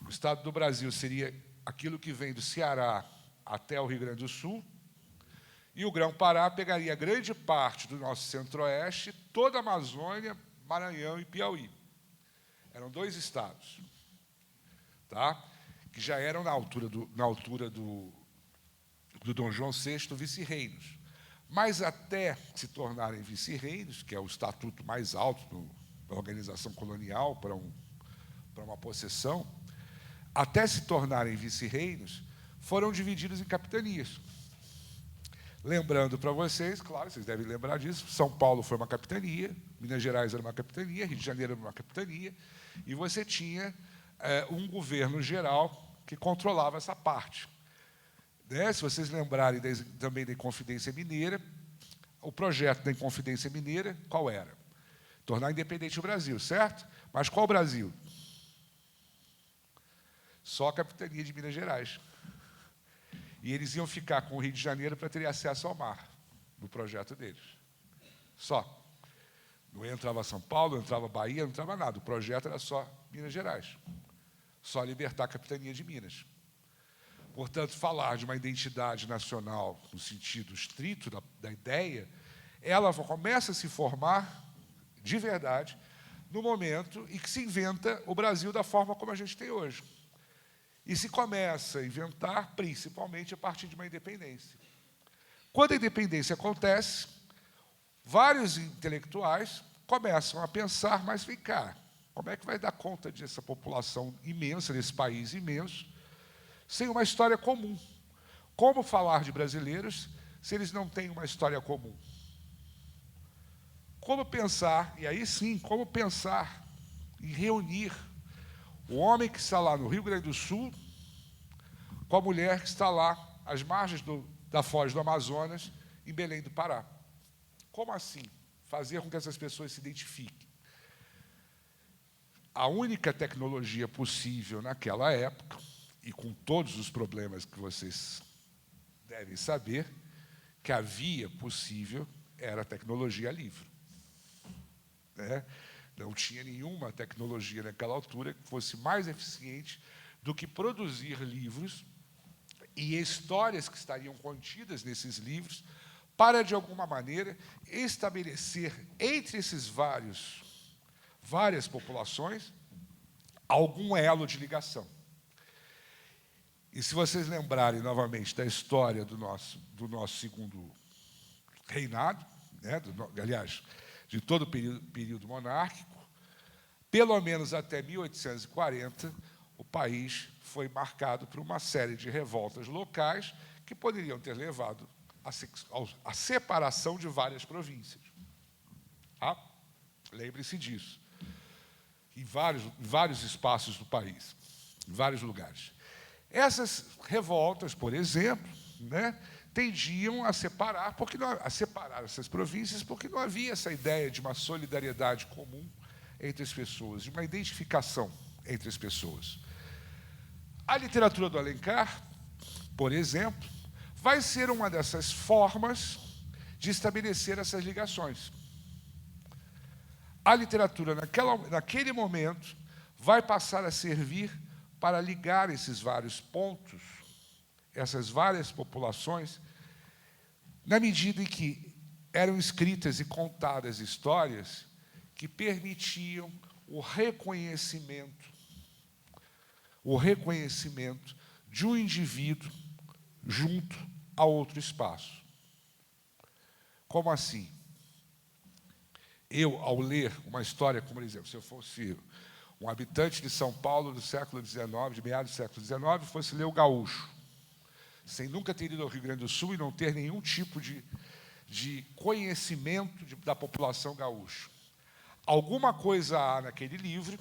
O estado do Brasil seria aquilo que vem do Ceará até o Rio Grande do Sul, e o Grão-Pará pegaria grande parte do nosso centro-oeste, toda a Amazônia, Maranhão e Piauí. Eram 2 estados, tá? Que já eram, na altura do Dom João VI, vice-reinos. Mas até se tornarem vice-reinos, que é o estatuto mais alto da organização colonial para uma possessão, até se tornarem vice-reinos, foram divididos em capitanias. Lembrando para vocês, claro, vocês devem lembrar disso, São Paulo foi uma capitania, Minas Gerais era uma capitania, Rio de Janeiro era uma capitania, e você tinha um governo geral que controlava essa parte. Né? Se vocês lembrarem também da Inconfidência Mineira, o projeto da Inconfidência Mineira, qual era? Tornar independente o Brasil, certo? Mas qual Brasil? Só a capitania de Minas Gerais. E eles iam ficar com o Rio de Janeiro para ter acesso ao mar, no projeto deles. Só. Não entrava São Paulo, não entrava Bahia, não entrava nada. O projeto era só Minas Gerais. Só libertar a capitania de Minas. Portanto, falar de uma identidade nacional, no sentido estrito da ideia, ela começa a se formar, de verdade, no momento em que se inventa o Brasil da forma como a gente tem hoje. E se começa a inventar, principalmente, a partir de uma independência. Quando a independência acontece, vários intelectuais começam a pensar, mas vem cá, como é que vai dar conta dessa população imensa, desse país imenso, sem uma história comum? Como falar de brasileiros se eles não têm uma história comum? Como pensar, e aí sim, como pensar em reunir o homem que está lá no Rio Grande do Sul com a mulher que está lá às margens da foz do Amazonas, em Belém do Pará? Como assim fazer com que essas pessoas se identifiquem? A única tecnologia possível naquela época, e com todos os problemas que vocês devem saber, que havia possível, era a tecnologia livre. Não tinha nenhuma tecnologia naquela altura que fosse mais eficiente do que produzir livros e histórias que estariam contidas nesses livros para, de alguma maneira, estabelecer entre esses várias populações algum elo de ligação. E se vocês lembrarem novamente da história do nosso segundo reinado, aliás, de todo o período monárquico, pelo menos até 1840, o país foi marcado por uma série de revoltas locais que poderiam ter levado à separação de várias províncias. Lembre-se disso. Em vários espaços do país, em vários lugares. Essas revoltas, por exemplo, tendiam a separar essas províncias, porque não havia essa ideia de uma solidariedade comum entre as pessoas, de uma identificação entre as pessoas. A literatura do Alencar, por exemplo, vai ser uma dessas formas de estabelecer essas ligações. A literatura, naquele momento, vai passar a servir para ligar esses vários pontos, essas várias populações, na medida em que eram escritas e contadas histórias que permitiam o reconhecimento de um indivíduo junto a outro espaço. Como assim? Eu, ao ler uma história, como, por exemplo, se eu fosse um habitante de São Paulo do século XIX, de meados do século XIX, fosse ler o Gaúcho, sem nunca ter ido ao Rio Grande do Sul e não ter nenhum tipo de conhecimento da população gaúcha. Alguma coisa há naquele livro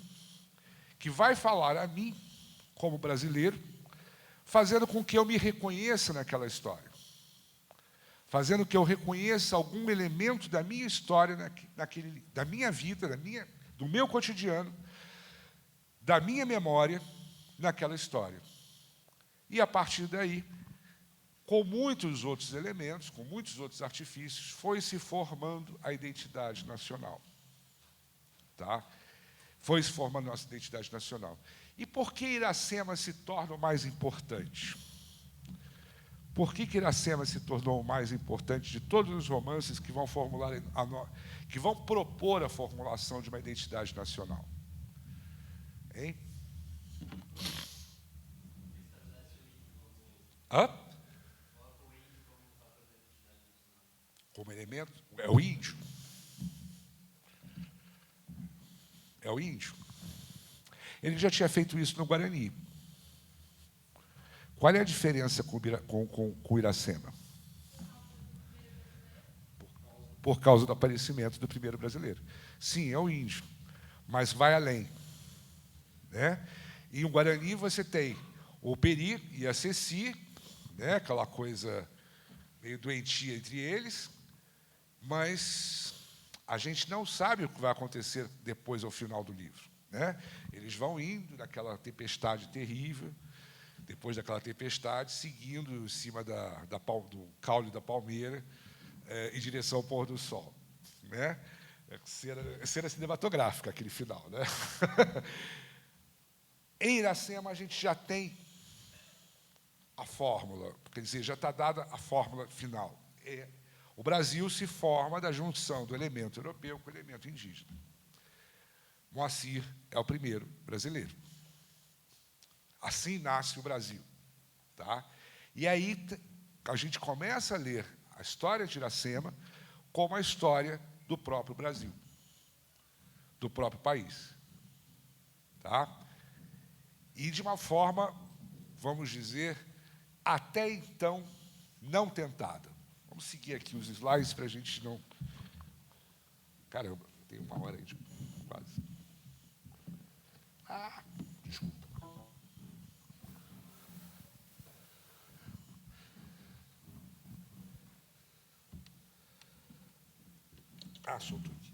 que vai falar a mim, como brasileiro, fazendo com que eu me reconheça naquela história, fazendo que eu reconheça algum elemento da minha história, da minha vida, do meu cotidiano, da minha memória, naquela história. E, a partir daí, com muitos outros elementos, com muitos outros artifícios, foi se formando a identidade nacional. Foi se formando a nossa identidade nacional. E por que Iracema se torna o mais importante? Por que Iracema se tornou o mais importante de todos os romances que vão propor a formulação de uma identidade nacional? Hein? Como elemento? É o índio. É o índio. Ele já tinha feito isso no Guarani. Qual é a diferença com Iracema? Por causa do aparecimento do primeiro brasileiro. Sim, é o índio, mas vai além. E o Guarani você tem o Peri e a Ceci, aquela coisa meio doentia entre eles, mas a gente não sabe o que vai acontecer depois ao final do livro. Eles vão indo daquela tempestade terrível, depois daquela tempestade, seguindo em cima do caule da palmeira, em direção ao pôr do sol. Cena cinematográfica, aquele final, né? Em Iracema, a gente já tem a fórmula, quer dizer, já está dada a fórmula final. O Brasil se forma da junção do elemento europeu com o elemento indígena. Moacir é o primeiro brasileiro. Assim nasce o Brasil. Tá? E aí a gente começa a ler a história de Iracema como a história do próprio Brasil, do próprio país. Tá? E de uma forma, vamos dizer, até então, não tentada. Vamos seguir aqui os slides para a gente não... Caramba, tem 1 hora aí de quase. Desculpa. Soltou aqui.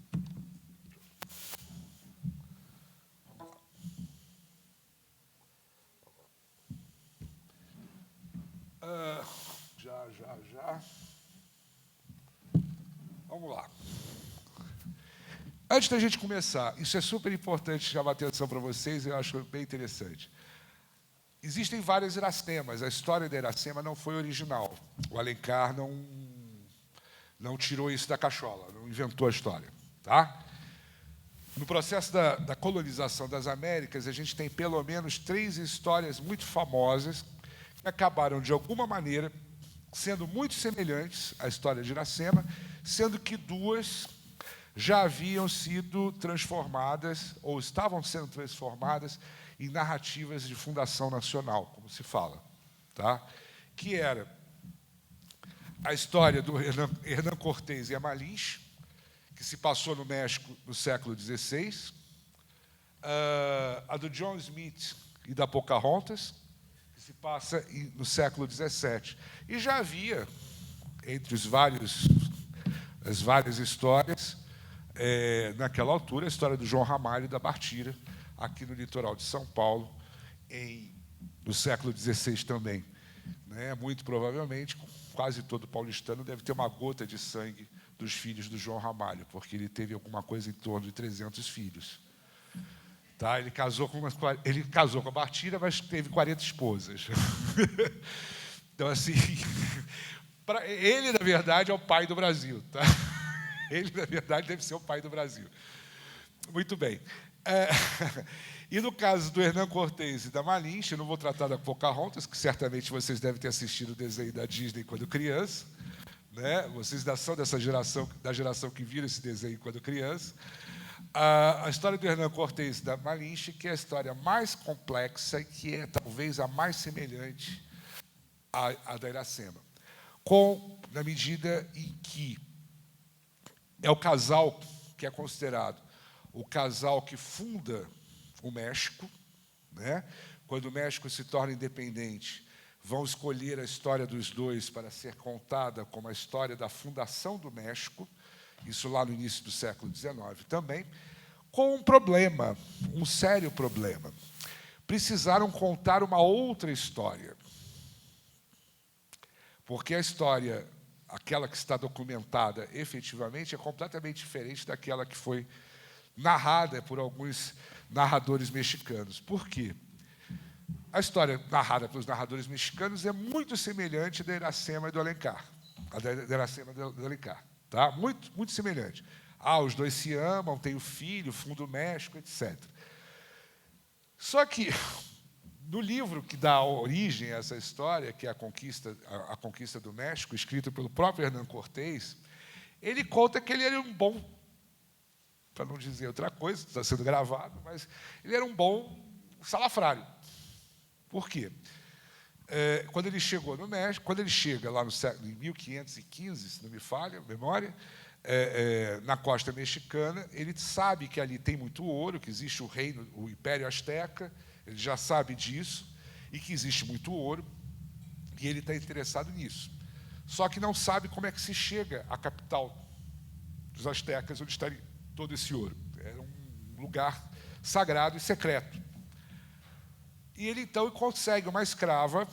Já. Vamos lá. Antes da gente começar, isso é super importante chamar a atenção para vocês, eu acho bem interessante. Existem várias Iracemas, a história da Iracema não foi original. O Alencar não tirou isso da cachola, não inventou a história. Tá? No processo da colonização das Américas, a gente tem pelo menos 3 histórias muito famosas que acabaram, de alguma maneira, sendo muito semelhantes à história de Iracema, sendo que 2 já haviam sido transformadas, ou estavam sendo transformadas, em narrativas de fundação nacional, como se fala. Tá? Que era a história do Hernán Cortés e a Malinche, que se passou no México no século XVI, a do John Smith e da Pocahontas, que se passa no século XVII. E já havia, entre as várias histórias, naquela altura, a história do João Ramalho e da Bartira, aqui no litoral de São Paulo, no século XVI também. Né? Muito provavelmente, quase todo paulistano deve ter uma gota de sangue dos filhos do João Ramalho, porque ele teve alguma coisa em torno de 300 filhos. Tá? Ele casou com a Bartira, mas teve 40 esposas. Então, assim, ele, na verdade, é o pai do Brasil. Tá? Ele, na verdade, deve ser o pai do Brasil. Muito bem. E no caso do Hernán Cortés e da Malinche, eu não vou tratar da Pocahontas, que certamente vocês devem ter assistido o desenho da Disney quando criança. Né? Vocês são da geração que viram esse desenho quando criança. A história do Hernán Cortés e da Malinche, que é a história mais complexa e que é talvez a mais semelhante à da Iracema. Na medida em que é o casal que é considerado o casal que funda o México, né? Quando o México se torna independente, vão escolher a história dos dois para ser contada como a história da fundação do México, isso lá no início do século XIX também, com um problema, um sério problema. Precisaram contar uma outra história, porque a história, aquela que está documentada efetivamente, é completamente diferente daquela que foi narrada por alguns narradores mexicanos. Por quê? A história narrada pelos narradores mexicanos é muito semelhante à da Iracema e do Alencar. A da Iracema e do Alencar. Tá? Muito, muito semelhante. Os dois se amam, têm o filho, fundam o México, etc. Só que, no livro que dá origem a essa história, que é a Conquista do México, escrito pelo próprio Hernán Cortés, ele conta que ele era um bom, para não dizer outra coisa, está sendo gravado, mas ele era um bom salafrário. Por quê? Quando ele chegou no México, quando ele chega lá em 1515, se não me falha a memória, na costa mexicana, ele sabe que ali tem muito ouro, que existe o Império Azteca, ele já sabe disso, e que existe muito ouro, e ele está interessado nisso. Só que não sabe como é que se chega à capital dos Aztecas, onde está todo esse ouro. Era um lugar sagrado e secreto. E ele, então, consegue uma escrava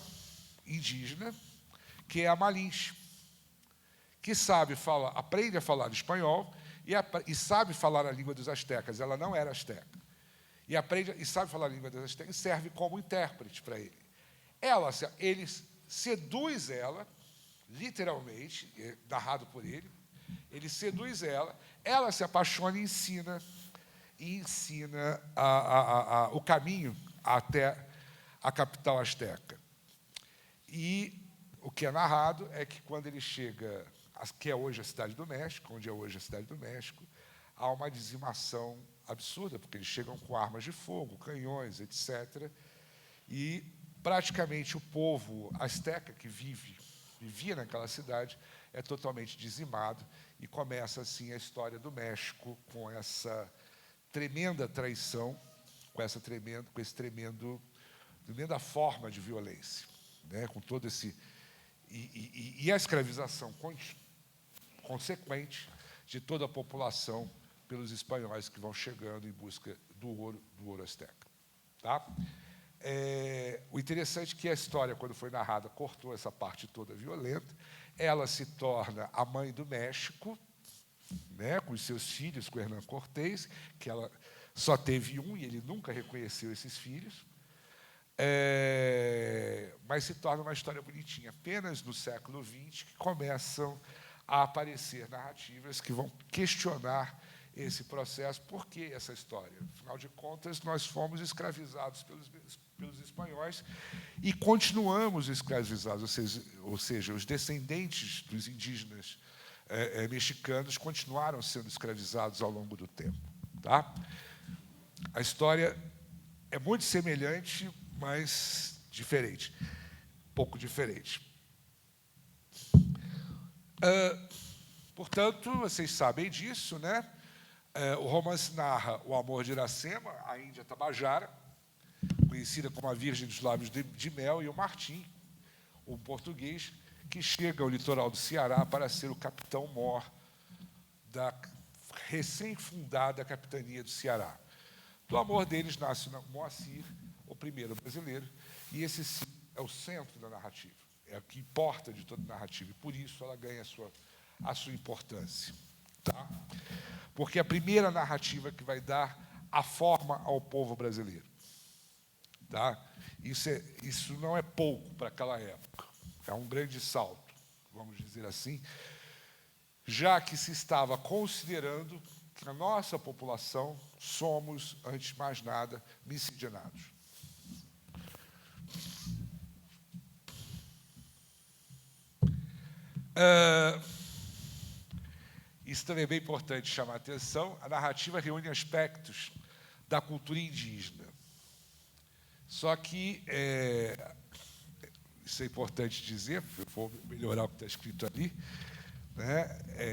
indígena, que é a Malinche, que aprende a falar espanhol e sabe falar a língua dos astecas. Ela não era asteca. E aprende e sabe falar a língua dos astecas e serve como intérprete para ele. Ele seduz ela, literalmente, narrado por ele seduz ela se apaixona e ensina o caminho até a capital asteca. E o que é narrado é que quando ele chega, que é hoje a Cidade do México, onde é hoje a Cidade do México, há uma dizimação absurda, porque eles chegam com armas de fogo, canhões, etc. E praticamente o povo asteca que vivia naquela cidade é totalmente dizimado, e começa assim a história do México com essa tremenda traição, com essa tremenda forma de violência, né? Com todo esse e a escravização consequente de toda a população pelos espanhóis que vão chegando em busca do ouro asteca, tá? O interessante é que a história, quando foi narrada, cortou essa parte toda violenta. Ela se torna a mãe do México, né, com os seus filhos, com Hernán Cortés, que ela só teve um e ele nunca reconheceu esses filhos. Mas se torna uma história bonitinha. Apenas no século XX que começam a aparecer narrativas que vão questionar esse processo. Por que essa história? Afinal de contas, nós fomos escravizados pelos espanhóis e continuamos escravizados, ou seja, os descendentes dos indígenas mexicanos continuaram sendo escravizados ao longo do tempo. Tá? A história é muito semelhante, mas diferente, pouco diferente. Portanto, vocês sabem disso, né? O romance narra o amor de Iracema, a Índia Tabajara, conhecida como a Virgem dos Lábios de Mel, e o Martim, um português, que chega ao litoral do Ceará para ser o capitão-mor da recém-fundada capitania do Ceará. Do amor deles nasce Moacir, o primeiro brasileiro, e esse sim é o centro da narrativa, é o que importa de toda a narrativa, e por isso ela ganha a sua importância. Tá? Porque é a primeira narrativa que vai dar a forma ao povo brasileiro. Tá? Isso não é pouco para aquela época, é um grande salto, vamos dizer assim, já que se estava considerando que a nossa população somos, antes de mais nada, miscigenados. Isso também é bem importante chamar a atenção. A narrativa reúne aspectos da cultura indígena. Só que, isso é importante dizer, eu vou melhorar o que está escrito ali, né?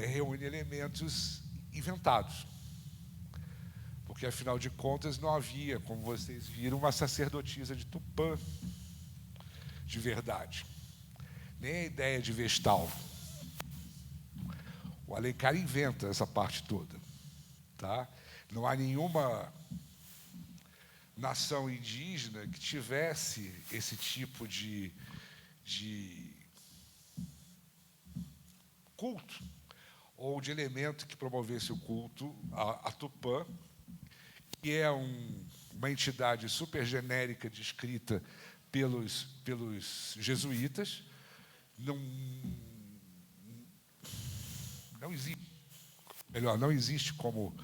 Reúne elementos inventados. Porque, afinal de contas, não havia, como vocês viram, uma sacerdotisa de Tupã de verdade. Nem a ideia de Vestal. O Alencar inventa essa parte toda. Tá? Não há nenhuma nação indígena que tivesse esse tipo de culto, ou de elemento que promovesse o culto a Tupã, que é uma entidade super genérica descrita pelos jesuítas. Não existe como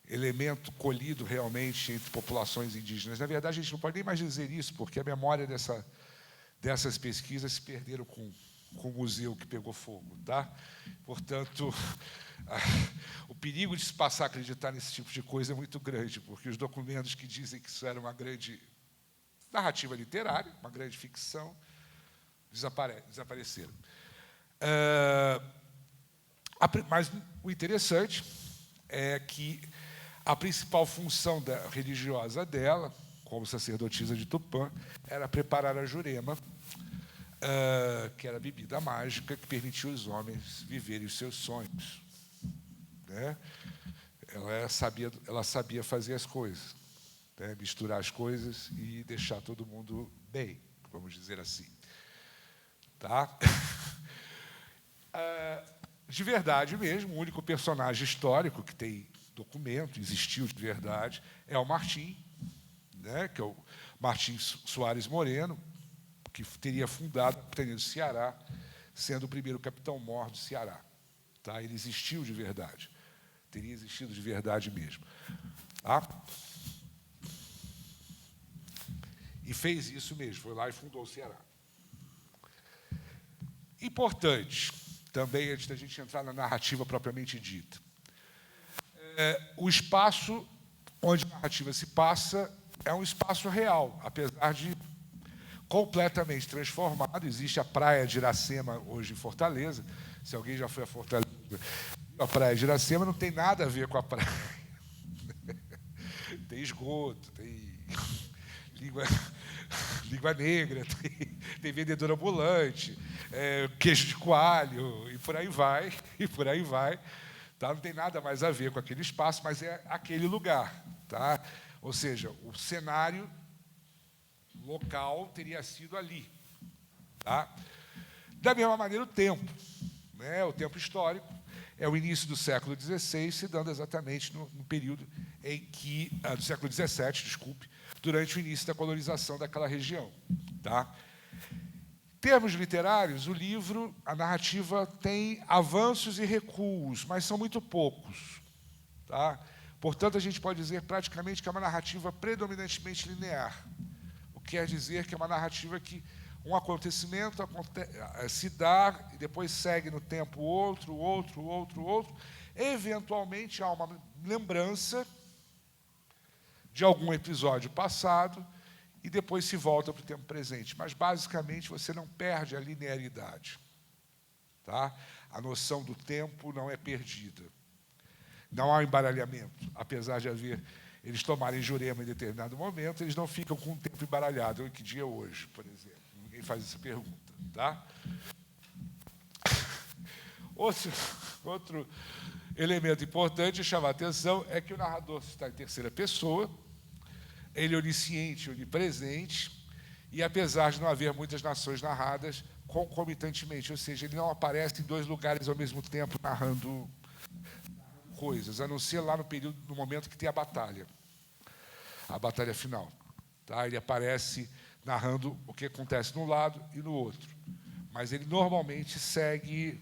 elemento colhido realmente entre populações indígenas. Na verdade, a gente não pode nem mais dizer isso, porque a memória dessas pesquisas se perderam com o museu que pegou fogo. Tá? Portanto, o perigo de se passar a acreditar nesse tipo de coisa é muito grande, porque os documentos que dizem que isso era uma grande narrativa literária, uma grande ficção, desapareceram. Mas o interessante é que a principal função religiosa dela, como sacerdotisa de Tupã, era preparar a Jurema, que era a bebida mágica que permitia aos homens viverem os seus sonhos. Né? Ela sabia fazer as coisas, né? Misturar as coisas e deixar todo mundo bem, vamos dizer assim. Tá? de verdade mesmo, o único personagem histórico que tem documento, existiu de verdade, é o Martim, né, que é o Martim Soares Moreno, que teria fundado a Capitania do Ceará, sendo o primeiro capitão-mor do Ceará. Tá? Ele existiu de verdade. Teria existido de verdade mesmo. Tá? E fez isso mesmo, foi lá e fundou o Ceará. Importante, também, antes da gente entrar na narrativa propriamente dita, o espaço onde a narrativa se passa é um espaço real, apesar de completamente transformado. Existe a Praia de Iracema, hoje em Fortaleza. Se alguém já foi a Fortaleza, a Praia de Iracema não tem nada a ver com a praia. Tem esgoto, tem língua negra, tem vendedor ambulante, queijo de coalho, e por aí vai, e por aí vai. Tá? Não tem nada mais a ver com aquele espaço, mas é aquele lugar. Tá? Ou seja, o cenário local teria sido ali. Tá? Da mesma maneira, o tempo. Né? O tempo histórico é o início do século XVI, se dando exatamente no período em que... do século XVII, desculpe, durante o início da colonização daquela região. Tá? Em termos literários, o livro, a narrativa, tem avanços e recuos, mas são muito poucos. Tá? Portanto, a gente pode dizer praticamente que é uma narrativa predominantemente linear. O que quer dizer que é uma narrativa que um acontecimento se dá e depois segue no tempo outro. Eventualmente, há uma lembrança de algum episódio passado e depois se volta para o tempo presente. Mas, basicamente, você não perde a linearidade. Tá? A noção do tempo não é perdida. Não há um embaralhamento. Apesar de haver eles tomarem Jurema em determinado momento, eles não ficam com o tempo embaralhado. Que dia é hoje, por exemplo? Ninguém faz essa pergunta. Tá? Outro elemento importante a chamar a atenção é que o narrador está em terceira pessoa, ele é onisciente, onipresente, e apesar de não haver muitas nações narradas, concomitantemente, ou seja, ele não aparece em dois lugares ao mesmo tempo narrando coisas, a não ser lá no momento que tem a batalha final. Tá? Ele aparece narrando o que acontece num lado e no outro, mas ele normalmente segue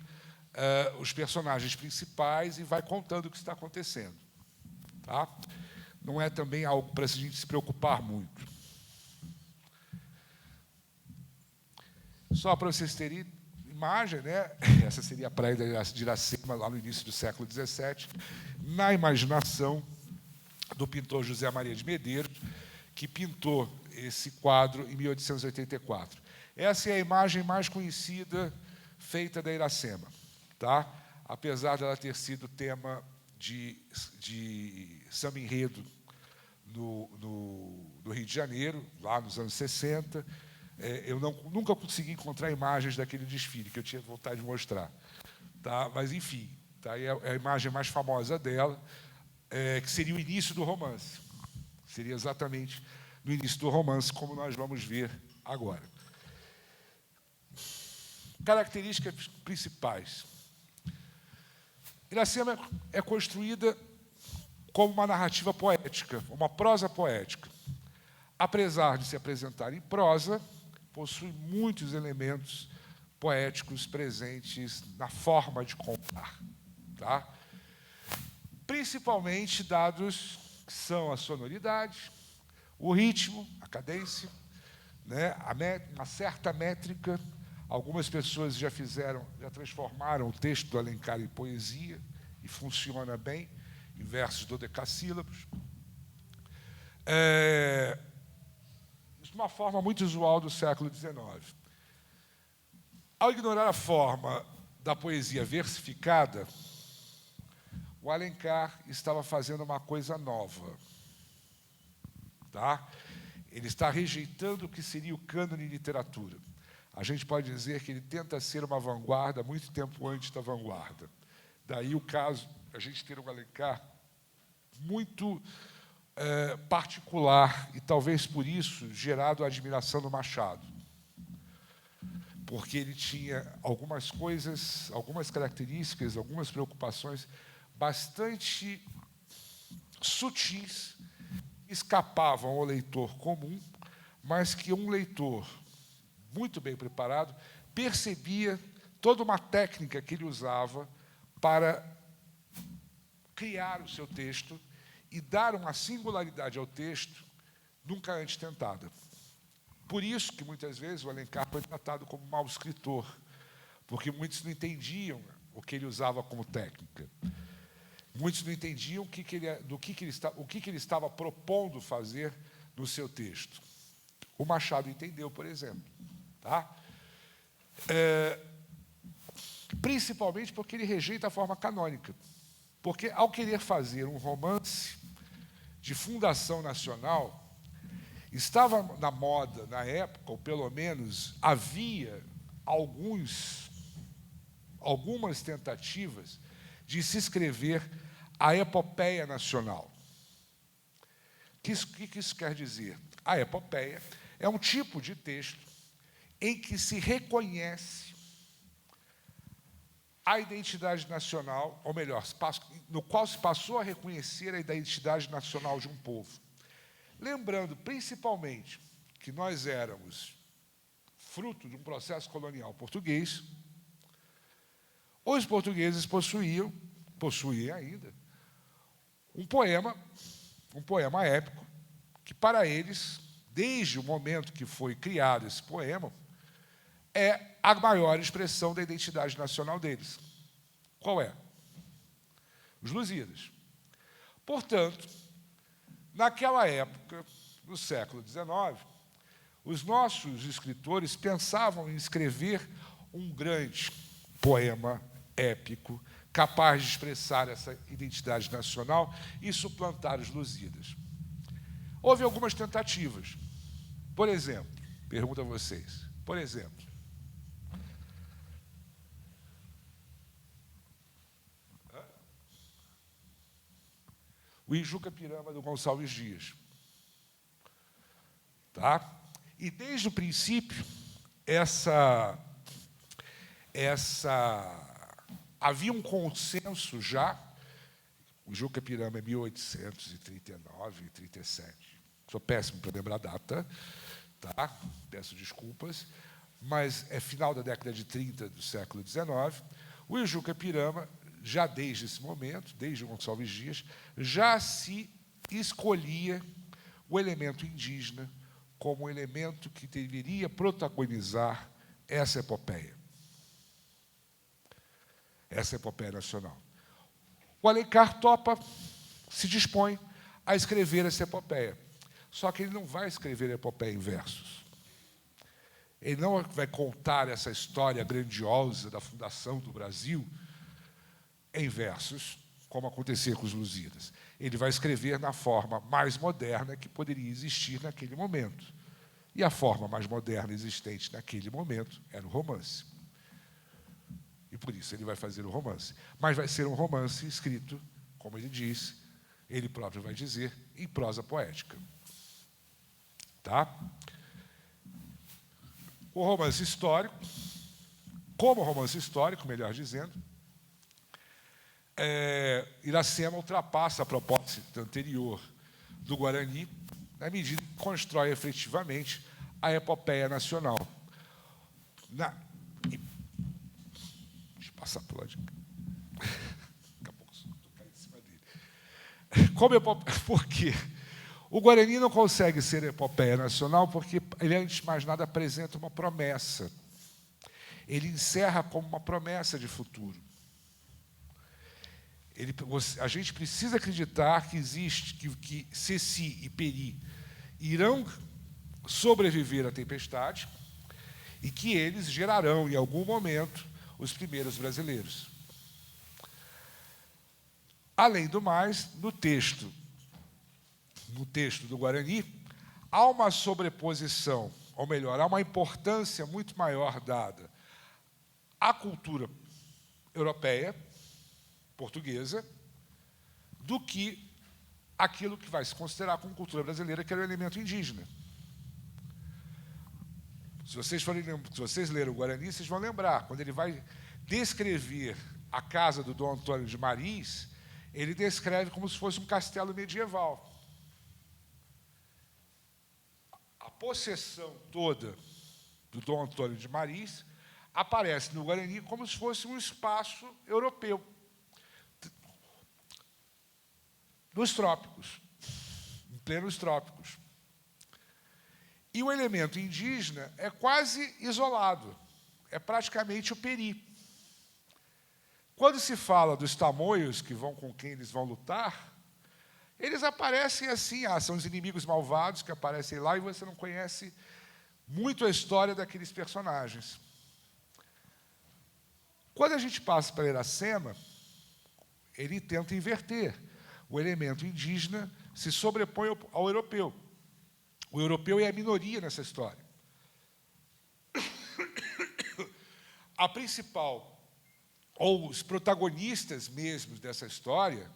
os personagens principais e vai contando o que está acontecendo. Tá? Não é também algo para a gente se preocupar muito. Só para vocês terem imagem, né? Essa seria a praia de Iracema, lá no início do século XVII, na imaginação do pintor José Maria de Medeiros, que pintou esse quadro em 1884. Essa é a imagem mais conhecida feita da Iracema. Tá? Apesar dela ter sido tema de samba-enredo no Rio de Janeiro, lá nos anos 60, eu nunca consegui encontrar imagens daquele desfile, que eu tinha vontade de mostrar. Tá? Mas, enfim, tá? É a imagem mais famosa dela, que seria o início do romance. Seria exatamente no início do romance, como nós vamos ver agora. Características principais. Iracema é construída como uma narrativa poética, uma prosa poética. Apesar de se apresentar em prosa, possui muitos elementos poéticos presentes na forma de contar. Tá? Principalmente dados que são a sonoridade, o ritmo, a cadência, né, uma certa métrica. Algumas pessoas já transformaram o texto do Alencar em poesia, e funciona bem, em versos dodecassílabos. Isso de uma forma muito usual do século XIX. Ao ignorar a forma da poesia versificada, o Alencar estava fazendo uma coisa nova. Tá? Ele está rejeitando o que seria o cânone de literatura. A gente pode dizer que ele tenta ser uma vanguarda muito tempo antes da vanguarda. Daí o caso, a gente ter um Alencar muito particular, e talvez por isso gerado a admiração do Machado. porque ele tinha algumas coisas, algumas características, algumas preocupações bastante sutis, escapavam ao leitor comum, mas que um leitor muito bem preparado percebia toda uma técnica que ele usava para criar o seu texto e dar uma singularidade ao texto nunca antes tentada. Por isso que, muitas vezes, o Alencar foi tratado como mau escritor, porque muitos não entendiam o que ele usava como técnica. Muitos não entendiam o que ele estava propondo fazer no seu texto. O Machado entendeu, por exemplo. Tá? Principalmente porque ele rejeita a forma canônica. Porque, ao querer fazer um romance de fundação nacional, estava na moda, na época, ou pelo menos havia algumas tentativas de se escrever a epopeia nacional. O que isso quer dizer? A epopeia é um tipo de texto em que se reconhece a identidade nacional, ou melhor, no qual se passou a reconhecer a identidade nacional de um povo. Lembrando, principalmente, que nós éramos fruto de um processo colonial português, os portugueses possuem ainda, um poema épico, que para eles, desde o momento que foi criado esse poema, é a maior expressão da identidade nacional deles. Qual é? Os Lusíadas. Portanto, naquela época, no século XIX, os nossos escritores pensavam em escrever um grande poema épico, capaz de expressar essa identidade nacional e suplantar os Lusíadas. Houve algumas tentativas. Por exemplo, pergunto a vocês, por exemplo, o Ijuca-Pirama do Gonçalves Dias. Tá? E, desde o princípio, havia um consenso já, o Ijuca-Pirama é 1839, 37. Sou péssimo para lembrar a data, tá? Peço desculpas, mas é final da década de 30 do século XIX. O Ijuca-Pirama, já desde esse momento, desde o Gonçalves Dias, já se escolhia o elemento indígena como um elemento que deveria protagonizar essa epopeia nacional. O Alencar se dispõe a escrever essa epopeia. Só que ele não vai escrever a epopeia em versos. Ele não vai contar essa história grandiosa da fundação do Brasil em versos, como acontecia com os Lusíadas. Ele vai escrever na forma mais moderna que poderia existir naquele momento. E a forma mais moderna existente naquele momento era o romance. E por isso ele vai fazer o romance. Mas vai ser um romance escrito, como ele diz, ele próprio vai dizer, em prosa poética. Tá? O romance histórico, como romance histórico, melhor dizendo, Iracema ultrapassa a proposta anterior do Guarani, na medida que constrói efetivamente a epopeia nacional. Deixa eu passar por lá de cá. Daqui a pouco eu cair em cima dele. Por quê? O Guarani não consegue ser epopeia nacional porque ele, antes de mais nada, apresenta uma promessa. Ele encerra como uma promessa de futuro. A gente precisa acreditar que existe, que Ceci e Peri irão sobreviver à tempestade e que eles gerarão, em algum momento, os primeiros brasileiros. Além do mais, no texto do Guarani, há uma sobreposição, ou melhor, há uma importância muito maior dada à cultura europeia, portuguesa, do que aquilo que vai se considerar como cultura brasileira, que era o elemento indígena. Se vocês leram o Guarani, vocês vão lembrar, quando ele vai descrever a casa do Dom Antônio de Maris, ele descreve como se fosse um castelo medieval. A possessão toda do Dom Antônio de Maris aparece no Guarani como se fosse um espaço europeu, nos trópicos, em plenos trópicos. E o elemento indígena é quase isolado, é praticamente o peri. Quando se fala dos tamoios que vão com quem eles vão lutar, eles aparecem assim, são os inimigos malvados que aparecem lá e você não conhece muito a história daqueles personagens. Quando a gente passa para Iracema, ele tenta inverter. O elemento indígena se sobrepõe ao europeu. O europeu é a minoria nessa história. A principal, ou os protagonistas mesmos dessa história,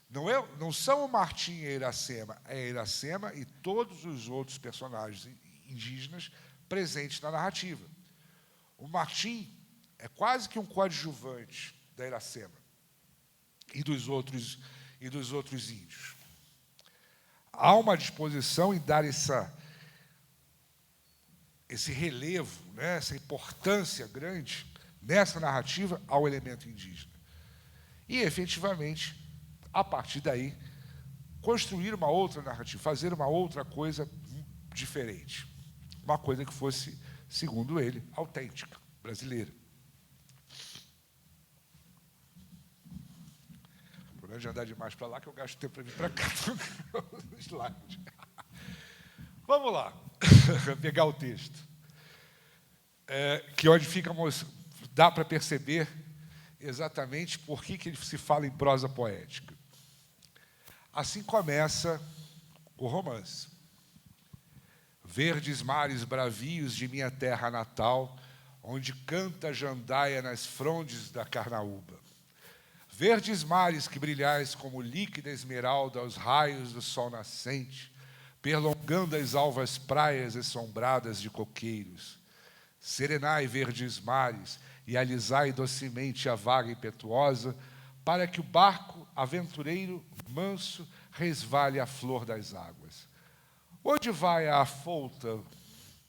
não são o Martim e a Iracema, é a Iracema e todos os outros personagens indígenas presentes na narrativa. O Martim é quase que um coadjuvante da Iracema e dos outros índios. Há uma disposição em dar esse relevo, né, essa importância grande nessa narrativa ao elemento indígena. E, efetivamente, a partir daí, construir uma outra narrativa, fazer uma outra coisa diferente. Uma coisa que fosse, segundo ele, autêntica, brasileira. O problema de andar demais para lá, que eu gasto tempo para vir para cá. No slide. Vamos lá, pegar o texto. Que onde fica, dá para perceber exatamente por que ele se fala em prosa poética. Assim começa o romance. Verdes mares bravios de minha terra natal, onde canta a jandaia nas frondes da carnaúba. Verdes mares que brilhais como líquida esmeralda aos raios do sol nascente, perlongando as alvas praias assombradas de coqueiros. Serenai, verdes mares, e alisai docemente a vaga impetuosa, para que o barco aventureiro manso resvale à flor das águas. Onde vai a afouta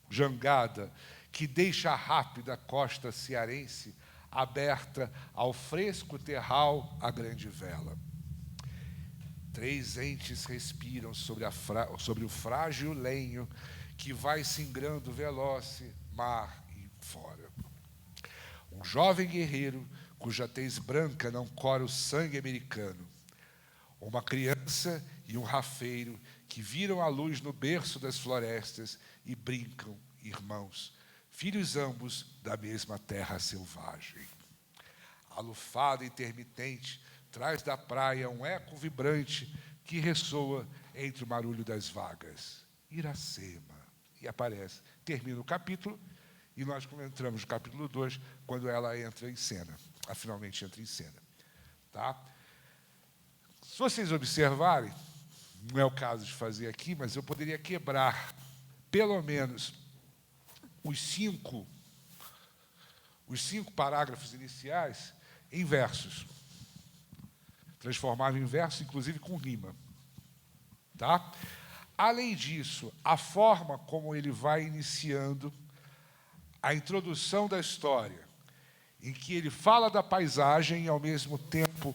jangada que deixa a rápida costa cearense aberta ao fresco terral a grande vela? Três entes respiram sobre o frágil lenho que vai singrando veloce mar e fora. Um jovem guerreiro cuja tez branca não cora o sangue americano. Uma criança e um rafeiro que viram a luz no berço das florestas e brincam, irmãos, filhos ambos da mesma terra selvagem. A lufada intermitente traz da praia um eco vibrante que ressoa entre o barulho das vagas. Iracema. E aparece. Termina o capítulo e nós entramos no capítulo 2, quando ela entra em cena. Ela finalmente entra em cena. Tá? Se vocês observarem, não é o caso de fazer aqui, mas eu poderia quebrar pelo menos os cinco parágrafos iniciais em versos. Transformava em versos, inclusive com rima. Tá? Além disso, a forma como ele vai iniciando a introdução da história, em que ele fala da paisagem e, ao mesmo tempo,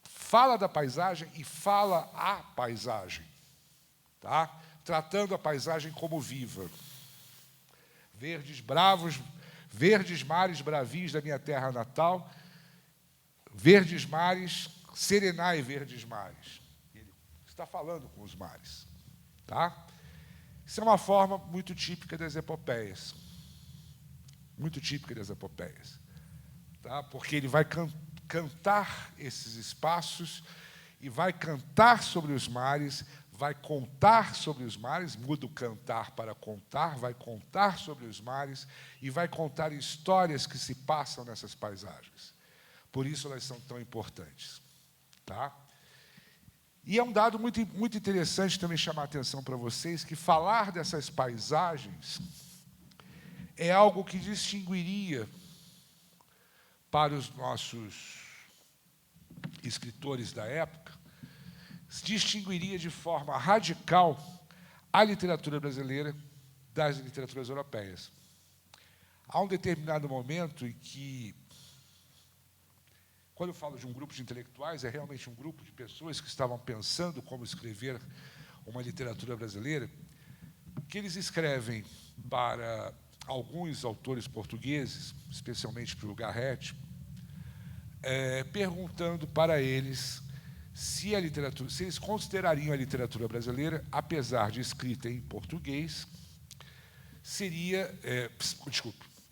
fala da paisagem e fala a paisagem, tá? Tratando a paisagem como viva. Verdes mares bravios da minha terra natal, verdes mares, serenai verdes mares. Ele está falando com os mares. Tá? Isso é uma forma muito típica das epopeias. Muito típica das epopeias. Tá? Porque ele vai cantar esses espaços e vai cantar sobre os mares, vai contar sobre os mares, muda o cantar para contar, vai contar sobre os mares e vai contar histórias que se passam nessas paisagens. Por isso elas são tão importantes. Tá? E é um dado muito, muito interessante também chamar a atenção para vocês, que falar dessas paisagens é algo que distinguiria, para os nossos escritores da época, distinguiria de forma radical a literatura brasileira das literaturas europeias. Há um determinado momento em que, quando eu falo de um grupo de intelectuais, é realmente um grupo de pessoas que estavam pensando como escrever uma literatura brasileira, que eles escrevem para alguns autores portugueses, especialmente para o Garrett, perguntando para eles se eles considerariam a literatura brasileira, apesar de escrita em português,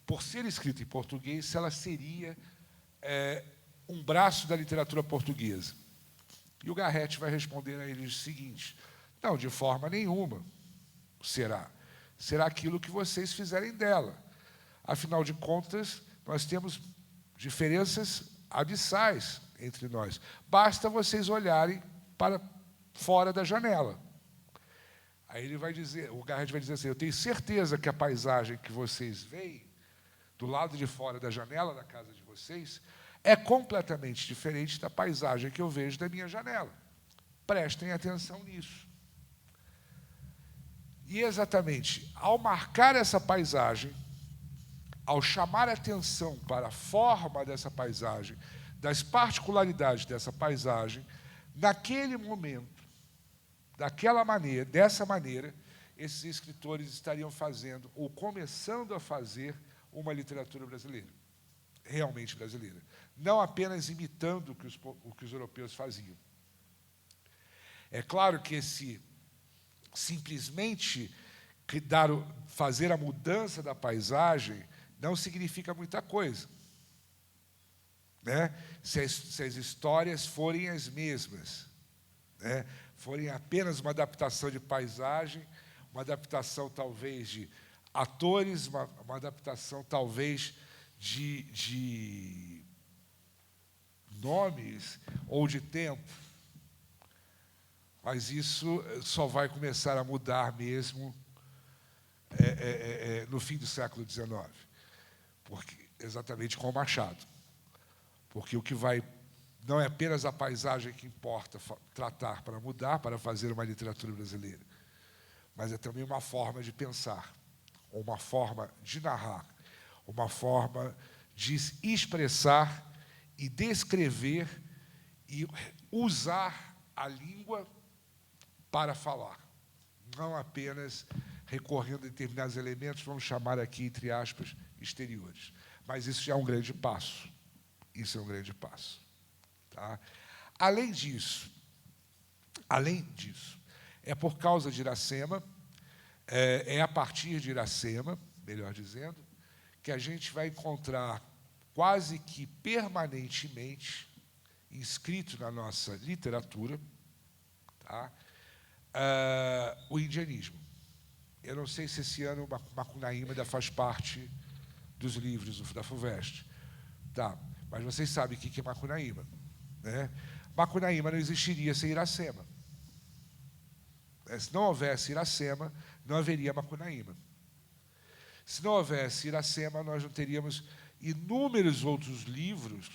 por ser escrita em português, se ela seria um braço da literatura portuguesa. E o Garrett vai responder a eles o seguinte: não, de forma nenhuma será. Será aquilo que vocês fizerem dela. Afinal de contas, nós temos diferenças abissais entre nós. Basta vocês olharem para fora da janela. Aí o Garrett vai dizer assim: eu tenho certeza que a paisagem que vocês veem do lado de fora da janela da casa de vocês é completamente diferente da paisagem que eu vejo da minha janela. Prestem atenção nisso. E exatamente ao marcar essa paisagem, ao chamar a atenção para a forma dessa paisagem, das particularidades dessa paisagem, naquele momento, dessa maneira, esses escritores estariam fazendo, ou começando a fazer, uma literatura brasileira, realmente brasileira, não apenas imitando o que os europeus faziam. É claro que simplesmente fazer a mudança da paisagem não significa muita coisa, né? Se as histórias forem as mesmas, né? Forem apenas uma adaptação de paisagem, uma adaptação talvez de atores, uma adaptação talvez de nomes ou de tempo. Mas isso só vai começar a mudar mesmo no fim do século XIX, exatamente com o Machado. Porque o que não é apenas a paisagem que importa tratar para mudar, para fazer uma literatura brasileira, mas é também uma forma de pensar, uma forma de narrar, uma forma de expressar e descrever e usar a língua para falar, não apenas recorrendo a determinados elementos, vamos chamar aqui, entre aspas, exteriores. Mas isso já é um grande passo. Isso é um grande passo. Tá? Além disso, é por causa de Iracema, é a partir de Iracema, melhor dizendo, que a gente vai encontrar quase que permanentemente, inscrito na nossa literatura, tá? O indianismo. Eu não sei se esse ano Macunaíma ainda faz parte dos livros da FUVEST. Tá, mas vocês sabem o que é Macunaíma, né? Macunaíma não existiria sem Iracema. Se não houvesse Iracema, não haveria Macunaíma. Se não houvesse Iracema, nós não teríamos inúmeros outros livros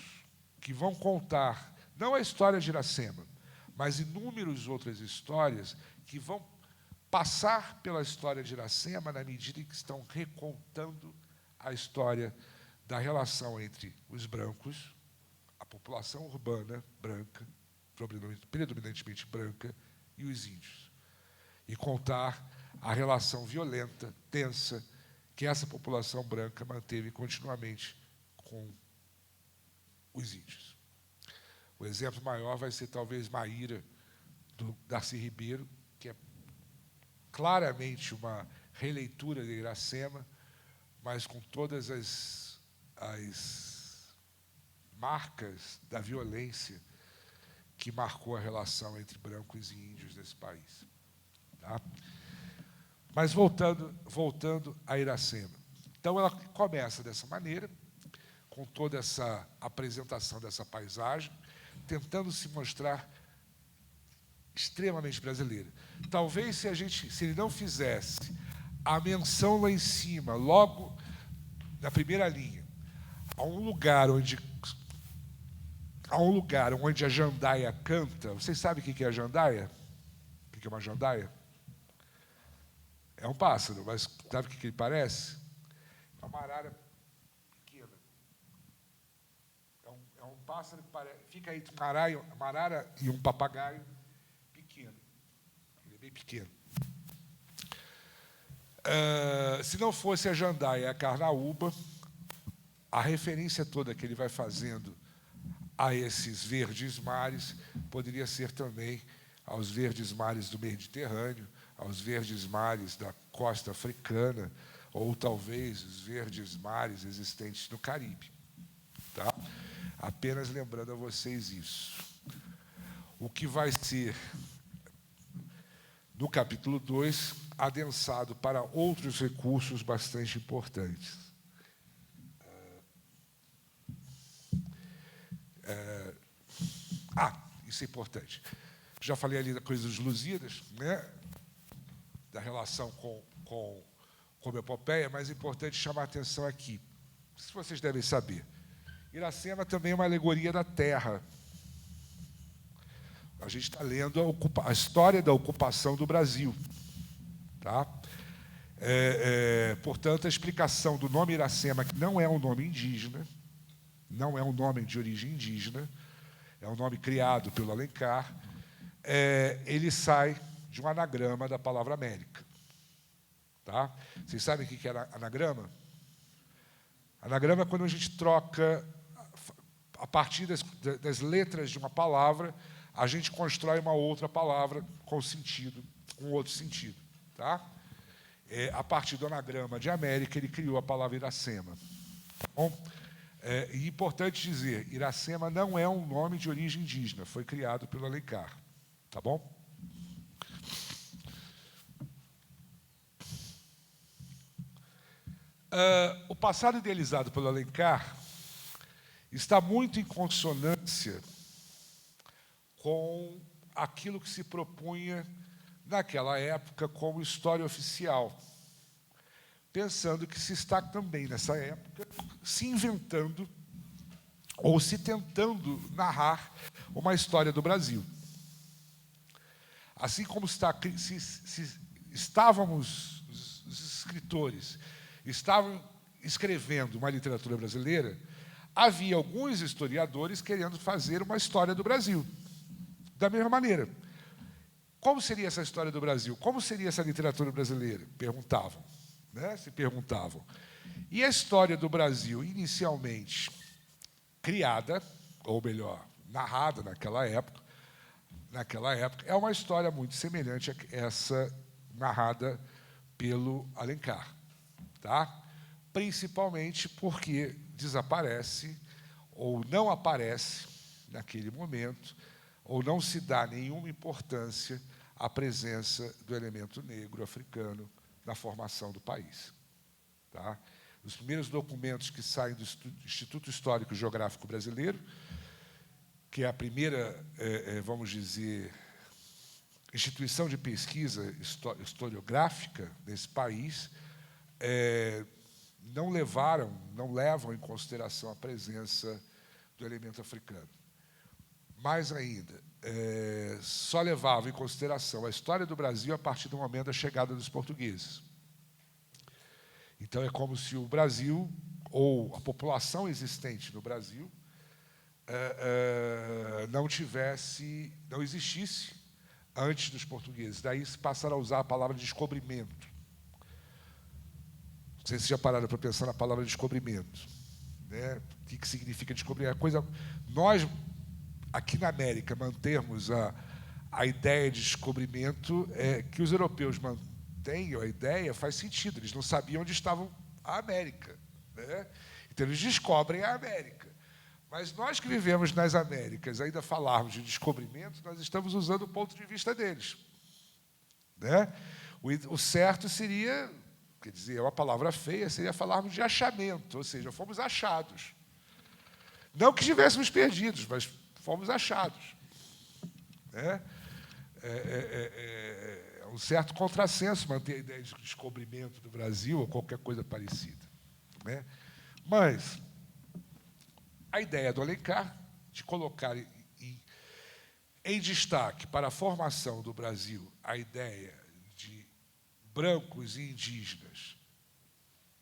que vão contar, não a história de Iracema, mas inúmeras outras histórias que vão passar pela história de Iracema na medida em que estão recontando a história da relação entre os brancos, a população urbana branca, predominantemente branca, e os índios. E contar a relação violenta, tensa, que essa população branca manteve continuamente com os índios. O exemplo maior vai ser, talvez, Maíra, do Darcy Ribeiro, que é claramente uma releitura de Iracema, mas com todas as marcas da violência que marcou a relação entre brancos e índios desse país. Tá? Mas voltando a Iracema. Então, ela começa dessa maneira, com toda essa apresentação dessa paisagem, tentando se mostrar extremamente brasileira. Talvez se ele não fizesse a menção lá em cima, logo na primeira linha, há um lugar onde a jandaia canta. Vocês sabem o que é a jandaia? O que é uma jandaia? É um pássaro, mas sabe o que ele parece? É uma arara pequena. É um pássaro que fica entre uma arara e um papagaio pequeno. Ele é bem pequeno. Se não fosse a jandaia e a carnaúba, a referência toda que ele vai fazendo a esses verdes mares poderia ser também aos verdes mares do Mediterrâneo, aos verdes mares da costa africana, ou talvez os verdes mares existentes no Caribe. Tá? Apenas lembrando a vocês isso. O que vai ser, no capítulo 2, adensado para outros recursos bastante importantes. Isso é importante. Já falei ali da coisa dos Lusíadas, né? Da relação com a epopeia, mas é importante chamar a atenção aqui. Isso vocês devem saber. Iracema também é uma alegoria da terra. A gente está lendo a história da ocupação do Brasil. Tá? Portanto, a explicação do nome Iracema, que não é um nome indígena, não é um nome de origem indígena, é um nome criado pelo Alencar, ele sai de um anagrama da palavra América. Tá? Vocês sabem o que é anagrama? Anagrama é quando a gente troca, a partir das letras de uma palavra, a gente constrói uma outra palavra com sentido, com outro sentido. Tá? A partir do anagrama de América, ele criou a palavra Iracema. Bom, é importante dizer, Iracema não é um nome de origem indígena, foi criado pelo Alencar. Tá bom? O passado idealizado pelo Alencar está muito em consonância com aquilo que se propunha naquela época como história oficial, pensando que se está também, nessa época, se inventando ou se tentando narrar uma história do Brasil. Assim como estávamos, os escritores estavam escrevendo uma literatura brasileira, havia alguns historiadores querendo fazer uma história do Brasil. Da mesma maneira. Como seria essa história do Brasil? Como seria essa literatura brasileira? Perguntavam. Né? Se perguntavam. E a história do Brasil, inicialmente criada, ou melhor, narrada naquela época, é uma história muito semelhante a essa narrada pelo Alencar. Tá? Principalmente porque desaparece, ou não aparece naquele momento, ou não se dá nenhuma importância à presença do elemento negro africano na formação do país. Tá? Os primeiros documentos que saem do Instituto Histórico e Geográfico Brasileiro, que é a primeira, vamos dizer, instituição de pesquisa historiográfica desse país, não levam em consideração a presença do elemento africano. Mais ainda, só levavam em consideração a história do Brasil a partir do momento da chegada dos portugueses. Então, é como se o Brasil, ou a população existente no Brasil, não existisse antes dos portugueses. Daí se passaram a usar a palavra descobrimento. Não sei se já pararam para pensar na palavra descobrimento. Né? O que significa descobrir? Nós, aqui na América, mantermos a ideia de descobrimento que os europeus mantêm, a ideia faz sentido. Eles não sabiam onde estava a América. Né? Então, eles descobrem a América. Mas nós que vivemos nas Américas, ainda falarmos de descobrimento, nós estamos usando o ponto de vista deles. Né? O certo seria, quer dizer, é uma palavra feia, seria falarmos de achamento, ou seja, fomos achados. Não que estivéssemos perdidos, mas fomos achados. Né? É um certo contrassenso manter a ideia de descobrimento do Brasil ou qualquer coisa parecida. Né? Mas a ideia do Alencar de colocar em destaque para a formação do Brasil a ideia de brancos e indígenas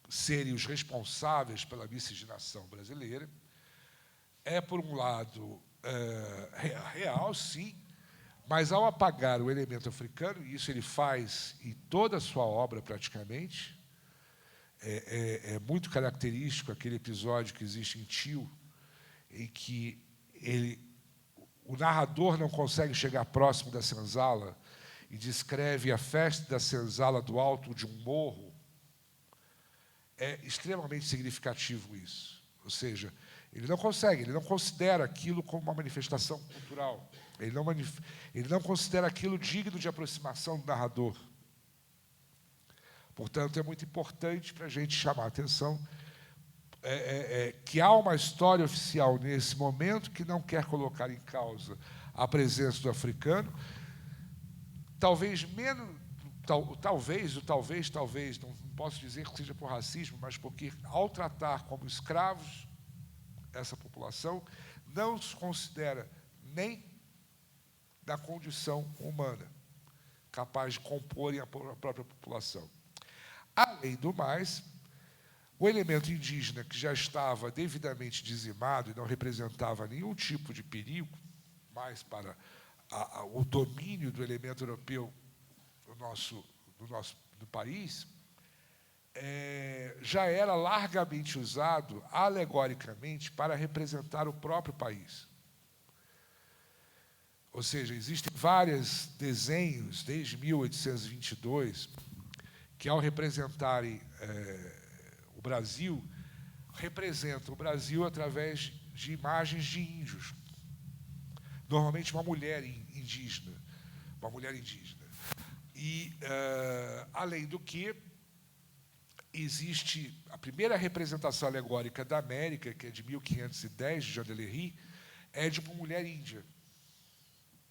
serem os responsáveis pela miscigenação brasileira é, por um lado, real, sim, mas ao apagar o elemento africano, e isso ele faz em toda a sua obra praticamente, é muito característico aquele episódio que existe em Tio, em que o narrador não consegue chegar próximo da senzala e descreve a festa da senzala do alto de um morro. É extremamente significativo isso. Ou seja, ele não consegue, ele não considera aquilo como uma manifestação cultural. Ele não considera aquilo digno de aproximação do narrador. Portanto, é muito importante para a gente chamar a atenção que há uma história oficial nesse momento que não quer colocar em causa a presença do africano, talvez menos, talvez, não posso dizer que seja por racismo, mas porque, ao tratar como escravos essa população, não se considera nem da condição humana, capaz de comporem a própria população. Além do mais, o elemento indígena, que já estava devidamente dizimado e não representava nenhum tipo de perigo, mais para o domínio do elemento europeu do país, já era largamente usado, alegoricamente, para representar o próprio país. Ou seja, existem vários desenhos, desde 1822, que, ao representarem o Brasil, representam o Brasil através de imagens de índios. Normalmente uma mulher indígena. E, além do que, existe a primeira representação alegórica da América, que é de 1510, de Jean de Lery, é de uma mulher índia.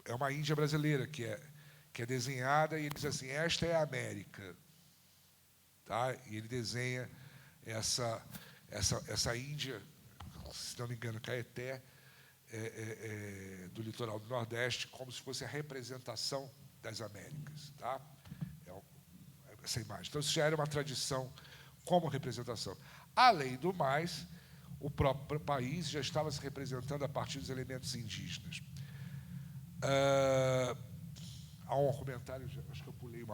É uma índia brasileira que é desenhada, e ele diz assim: esta é a América. Tá? E ele desenha essa Índia, se não me engano, Caeté, do litoral do Nordeste, como se fosse a representação das Américas. Tá? Essa imagem. Então, isso já era uma tradição como representação. Além do mais, o próprio país já estava se representando a partir dos elementos indígenas. Há um comentário, acho que eu pulei,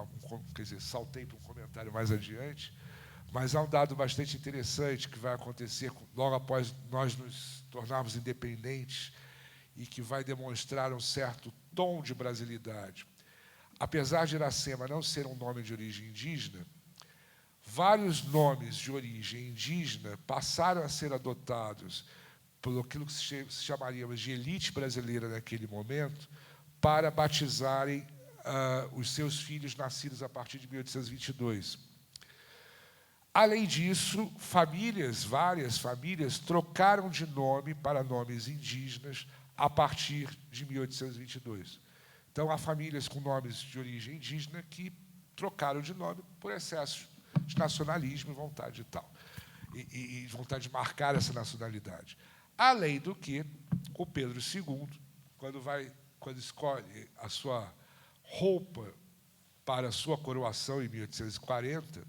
saltei para um comentário mais adiante, mas há um dado bastante interessante que vai acontecer logo após nós nos tornarmos independentes e que vai demonstrar um certo tom de brasilidade. Apesar de Iracema não ser um nome de origem indígena, vários nomes de origem indígena passaram a ser adotados por aquilo que se chamaria de elite brasileira naquele momento, para batizarem os seus filhos nascidos a partir de 1822. Além disso, várias famílias, trocaram de nome para nomes indígenas a partir de 1822. Então, há famílias com nomes de origem indígena que trocaram de nome por excesso de nacionalismo e vontade e vontade de marcar essa nacionalidade. Além do que, o Pedro II, quando escolhe a sua roupa para a sua coroação em 1840,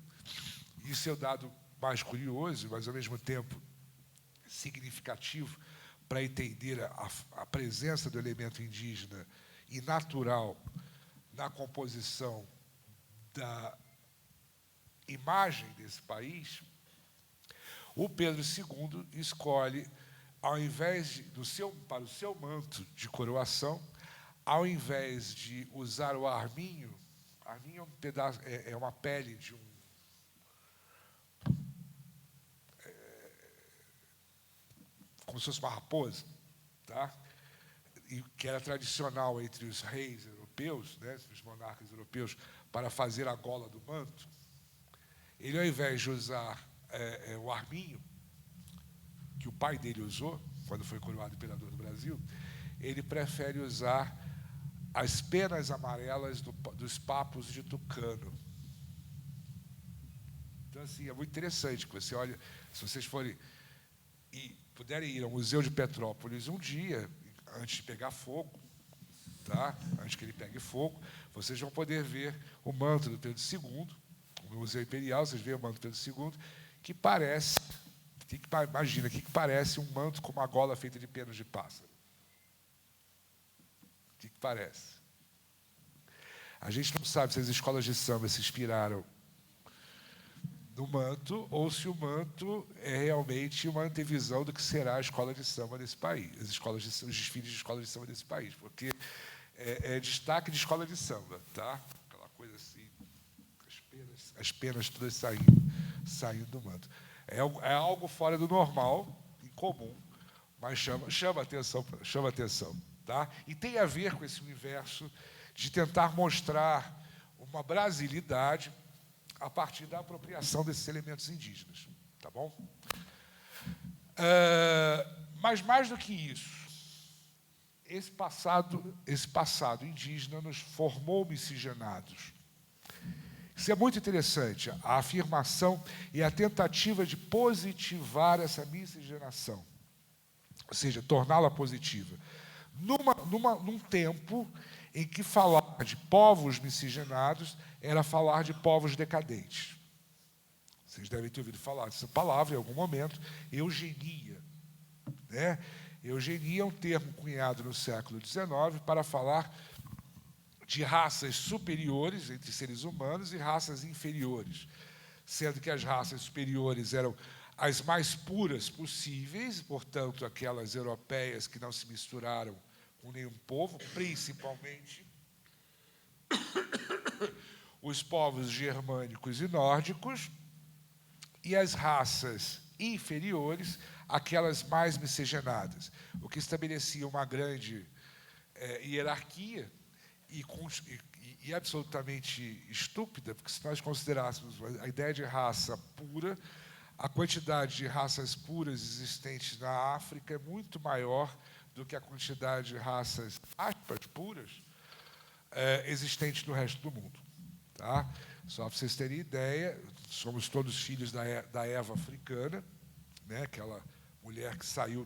isso é o dado mais curioso, mas, ao mesmo tempo, significativo para entender a presença do elemento indígena e natural na composição da imagem desse país. O Pedro II escolhe, ao invés para o seu manto de coroação, ao invés de usar o arminho é um pedaço, é uma pele de como se fosse uma raposa, tá? E que era tradicional entre os reis europeus, né, os monarcas europeus, para fazer a gola do manto. Ele, ao invés de usar o arminho, que o pai dele usou, quando foi coroado imperador do Brasil, ele prefere usar as penas amarelas dos papos de tucano. Então, assim, é muito interessante que você olha, se vocês forem e puderem ir ao Museu de Petrópolis um dia, antes de pegar fogo, tá? Antes que ele pegue fogo, vocês vão poder ver o manto do Pedro II, no Museu Imperial, vocês veem o manto do Pedro II, que parece, imagina, que parece um manto com uma gola feita de penas de pássaro. O que parece? A gente não sabe se as escolas de samba se inspiraram no manto ou se o manto é realmente uma antevisão do que será a escola de samba desse país, os desfiles de escola de samba desse país, porque é destaque de escola de samba, tá? Aquela coisa assim, as penas todas saindo do manto. É algo fora do normal, incomum, mas chama atenção, tá? E tem a ver com esse universo de tentar mostrar uma brasilidade a partir da apropriação desses elementos indígenas, tá bom? Mas mais do que isso, esse passado indígena nos formou miscigenados. Isso é muito interessante, a afirmação e a tentativa de positivar essa miscigenação, ou seja, torná-la positiva, num tempo em que falar de povos miscigenados era falar de povos decadentes. Vocês devem ter ouvido falar dessa palavra em algum momento, eugenia. Né? Eugenia é um termo cunhado no século XIX para falar de raças superiores entre seres humanos e raças inferiores, sendo que as raças superiores eram as mais puras possíveis, portanto, aquelas europeias que não se misturaram com nenhum povo, principalmente os povos germânicos e nórdicos, e as raças inferiores, aquelas mais miscigenadas, o que estabelecia uma grande hierarquia e absolutamente estúpida, porque se nós considerássemos a ideia de raça pura, a quantidade de raças puras existentes na África é muito maior do que a quantidade de raças aspas puras existentes no resto do mundo. Tá? Só para vocês terem ideia, somos todos filhos da Eva africana, né? Aquela mulher que saiu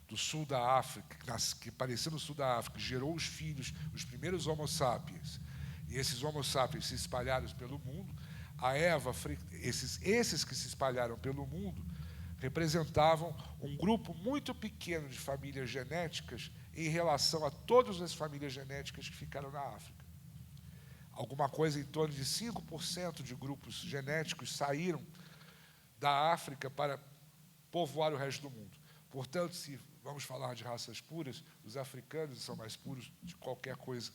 do sul da África, que apareceu no sul da África, gerou os filhos, os primeiros Homo sapiens, e esses Homo sapiens se espalharam pelo mundo. A Eva, esses que se espalharam pelo mundo, representavam um grupo muito pequeno de famílias genéticas em relação a todas as famílias genéticas que ficaram na África. Alguma coisa em torno de 5% de grupos genéticos saíram da África para povoar o resto do mundo. Portanto, se vamos falar de raças puras, os africanos são mais puros de qualquer coisa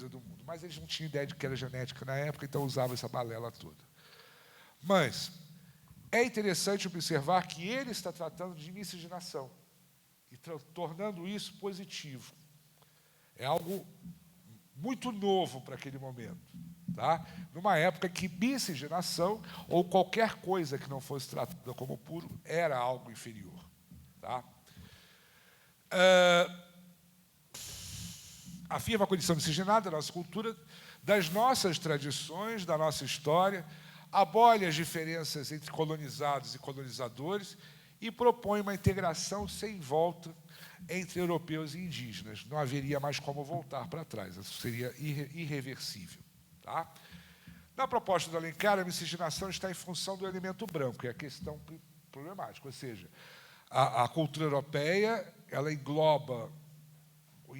do mundo. Mas eles não tinham ideia de que era genética na época, então usavam essa balela toda. Mas é interessante observar que ele está tratando de miscigenação e tornando isso positivo. É algo muito novo para aquele momento, tá? Numa época que miscigenação ou qualquer coisa que não fosse tratada como puro era algo inferior, tá? Afirma a condição miscigenada da nossa cultura, das nossas tradições, da nossa história, abole as diferenças entre colonizados e colonizadores e propõe uma integração sem volta entre europeus e indígenas. Não haveria mais como voltar para trás, isso seria irreversível. Tá? Na proposta do Alencar, a miscigenação está em função do elemento branco, é a questão problemática, ou seja, a cultura europeia ela engloba o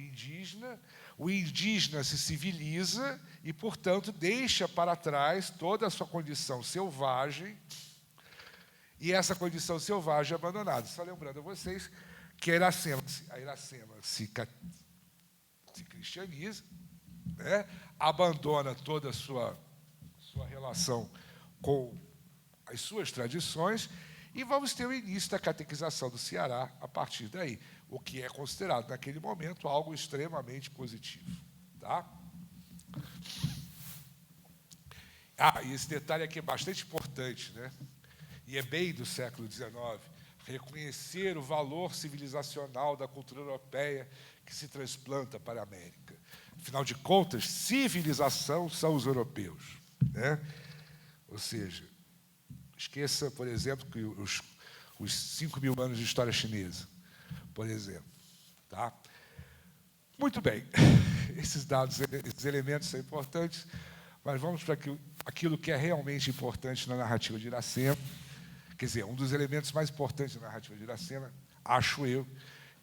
indígena se civiliza e, portanto, deixa para trás toda a sua condição selvagem e essa condição selvagem é abandonada. Só lembrando a vocês que a Iracema se cristianiza, né? Abandona toda a sua relação com as suas tradições e vamos ter o início da catequização do Ceará a partir daí, o que é considerado, naquele momento, algo extremamente positivo. Tá? E esse detalhe aqui é bastante importante, né? E é bem do século XIX, reconhecer o valor civilizacional da cultura europeia que se transplanta para a América. Afinal de contas, civilização são os europeus, né? Ou seja, esqueça, por exemplo, que os 5.000 anos de história chinesa, por exemplo. Tá? Muito bem, esses dados, esses elementos são importantes, mas vamos para aquilo que é realmente importante na narrativa de Iracema. Quer dizer, um dos elementos mais importantes da narrativa de Iracema, acho eu,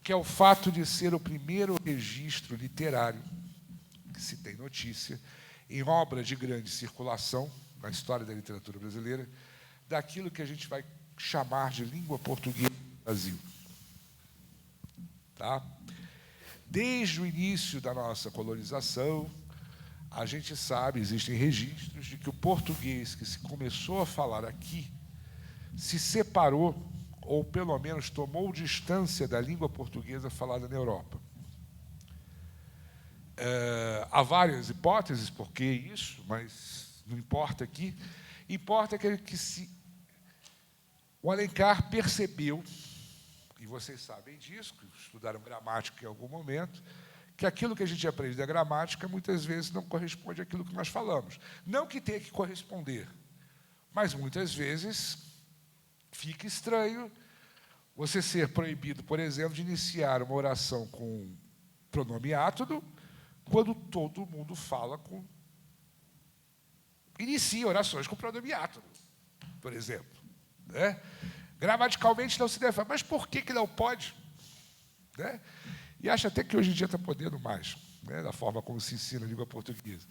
que é o fato de ser o primeiro registro literário que se tem notícia, em obra de grande circulação, na história da literatura brasileira, daquilo que a gente vai chamar de língua portuguesa do Brasil. Tá? Desde o início da nossa colonização, a gente sabe, existem registros de que o português que se começou a falar aqui se separou, ou pelo menos tomou distância da língua portuguesa falada na Europa. Há várias hipóteses por que isso, mas não importa aqui. Importa que o Alencar percebeu, e vocês sabem disso, que estudaram gramática em algum momento, que aquilo que a gente aprende da gramática muitas vezes não corresponde àquilo que nós falamos. Não que tenha que corresponder, mas muitas vezes fica estranho você ser proibido, por exemplo, de iniciar uma oração com pronome átono, quando todo mundo fala com... inicia orações com pronome átono, por exemplo. Né? Gramaticalmente não se deve falar, mas por que não pode? Né? E acho até que hoje em dia está podendo mais, né, da forma como se ensina a língua portuguesa.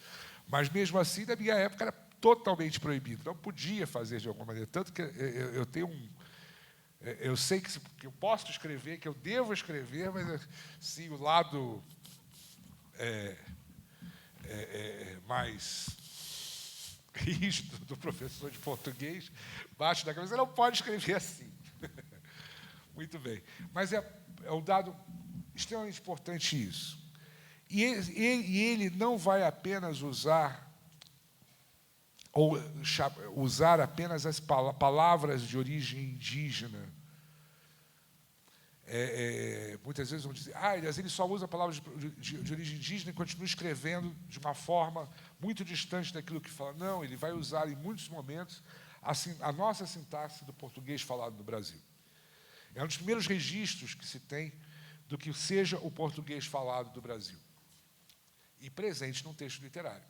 Mas, mesmo assim, na minha época, era totalmente proibido. Não podia fazer de alguma maneira. Tanto que eu tenho eu sei que eu posso escrever, que eu devo escrever, mas, sim, o lado mais rígido do professor de português bate na cabeça, não pode escrever assim. Muito bem. Mas é um dado extremamente importante isso. E ele não vai apenas usar apenas as palavras de origem indígena. Muitas vezes vão dizer, ele só usa palavras de origem indígena e continua escrevendo de uma forma muito distante daquilo que fala. Não, ele vai usar em muitos momentos a nossa sintaxe do português falado no Brasil. É um dos primeiros registros que se tem do que seja o português falado do Brasil. E presente num texto literário.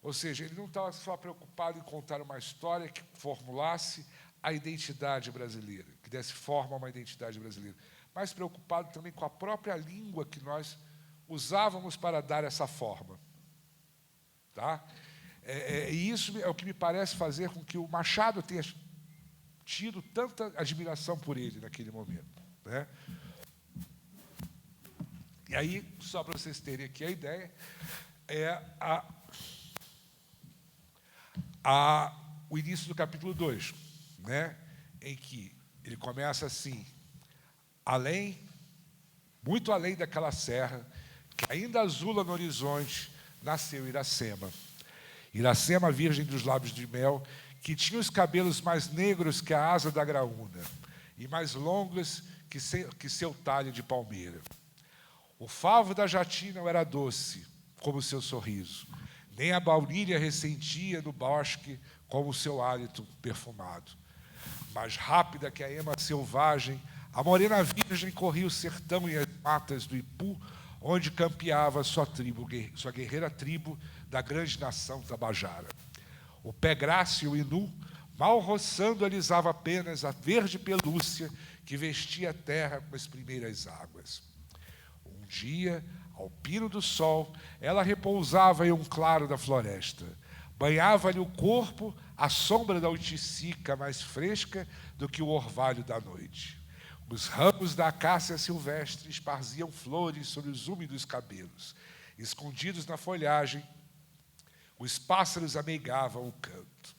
Ou seja, ele não estava só preocupado em contar uma história que formulasse a identidade brasileira, que desse forma a uma identidade brasileira, mas preocupado também com a própria língua que nós usávamos para dar essa forma. Tá? E isso é o que me parece fazer com que o Machado tenha tido tanta admiração por ele naquele momento. Né? E aí, só para vocês terem aqui a ideia, o início do capítulo 2, né, em que ele começa assim: muito além daquela serra, que ainda azula no horizonte, nasceu Iracema. Iracema, virgem dos lábios de mel, que tinha os cabelos mais negros que a asa da graúna, e mais longos que seu talho de palmeira. O favo da jati não era doce, como o seu sorriso, nem a baunilha ressentia no bosque como o seu hálito perfumado. Mais rápida que a ema selvagem, a morena virgem corria o sertão e as matas do Ipu, onde campeava sua guerreira tribo da grande nação Tabajara. O pé grácil e nu, mal roçando, alisava apenas a verde pelúcia que vestia a terra com as primeiras águas. Um dia, ao pino do sol, ela repousava em um claro da floresta. Banhava-lhe o corpo à sombra da oiticica, mais fresca do que o orvalho da noite. Os ramos da acácia silvestre esparziam flores sobre os úmidos cabelos. Escondidos na folhagem, os pássaros ameigavam o canto.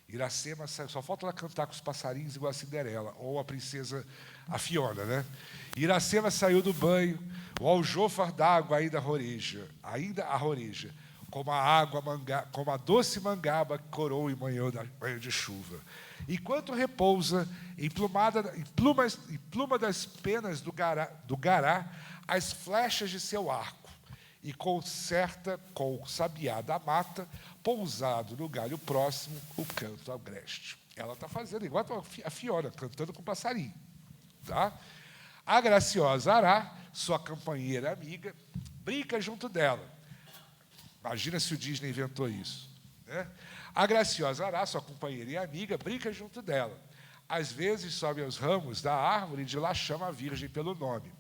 Iracema, só falta ela cantar com os passarinhos igual a Cinderela, ou a Fiona, né? Iracema saiu do banho, o aljôfar d'água ainda a roreja, como a doce mangaba que corou em manhã de chuva. Enquanto repousa, em pluma das penas do gará, as flechas de seu arco, e concerta com o sabiá da mata, pousado no galho próximo, o canto agreste. Ela está fazendo igual a Fiona, cantando com o passarinho. Tá? A graciosa Ará, sua companheira amiga, brinca junto dela. Imagina se o Disney inventou isso. Né? A graciosa Ará, sua companheira e amiga, brinca junto dela. Às vezes sobe aos ramos da árvore e de lá chama a Virgem pelo nome.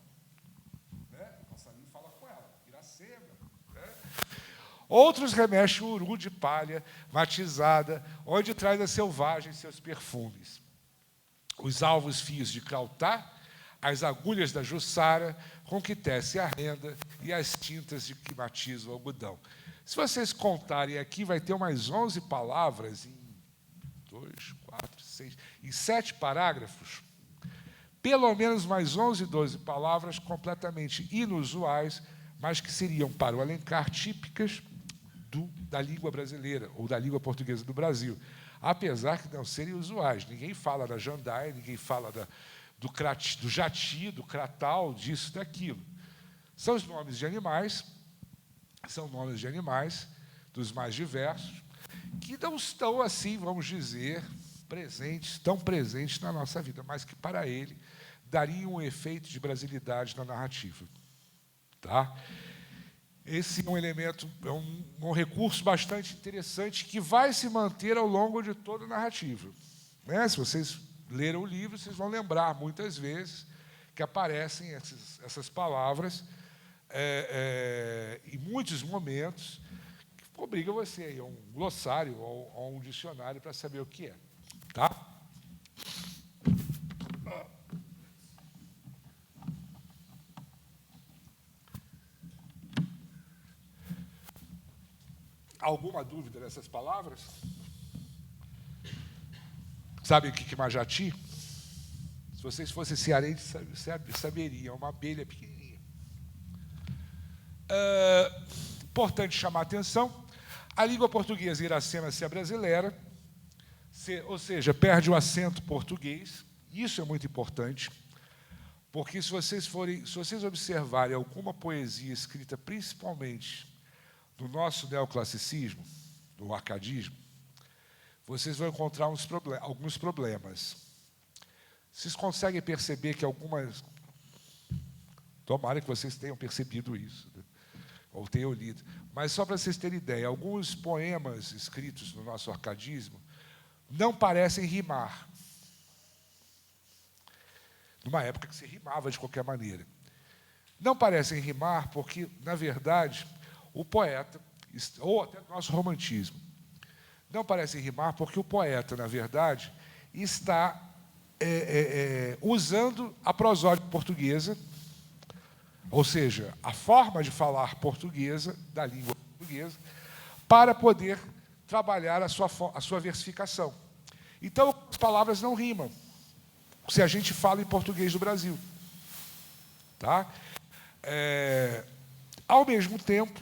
Né? O passarinho fala com ela, Iracema. Né? Outros remexem o uru de palha matizada, onde traz a selvagem seus perfumes. Os alvos fios de Crautá, as agulhas da Jussara, com que tece a renda, e as tintas de que matiza o algodão. Se vocês contarem aqui, vai ter umas 11 palavras em 2, 4, 6, em 7 parágrafos, pelo menos mais 11, 12 palavras completamente inusuais, mas que seriam, para o Alencar, típicas da língua brasileira, ou da língua portuguesa do Brasil, apesar que não serem usuais. Ninguém fala da jandaia, ninguém fala do jati, do cratal, disso, daquilo. São os nomes de animais, dos mais diversos, que não estão, assim, vamos dizer, tão presentes na nossa vida, mas que, para ele, dariam um efeito de brasilidade na narrativa. Tá? Esse é um elemento, um recurso bastante interessante que vai se manter ao longo de toda a narrativa. Né? Se vocês leram o livro, vocês vão lembrar, muitas vezes, que aparecem essas palavras em muitos momentos, que obriga você a ir a um glossário ou a um dicionário para saber o que é. Tá? Alguma dúvida dessas palavras? Sabe o que é Majati? Se vocês fossem cearenses, saberiam, é uma abelha pequenininha. Importante chamar a atenção, a língua portuguesa Iracema se abrasileira, ou seja, perde o acento português. Isso é muito importante, porque se vocês observarem alguma poesia escrita principalmente do nosso neoclassicismo, do arcadismo, vocês vão encontrar alguns problemas. Vocês conseguem perceber que algumas... Tomara que vocês tenham percebido isso, né? Ou tenham lido. Mas, só para vocês terem ideia, alguns poemas escritos no nosso arcadismo não parecem rimar. Numa época que se rimava de qualquer maneira. Não parecem rimar porque, na verdade, o poeta, ou até o nosso romantismo, não parece rimar porque o poeta, na verdade, está usando a prosódia portuguesa, ou seja, a forma de falar portuguesa, da língua portuguesa, para poder trabalhar a sua versificação. Então, as palavras não rimam, se a gente fala em português do Brasil. Tá? Ao mesmo tempo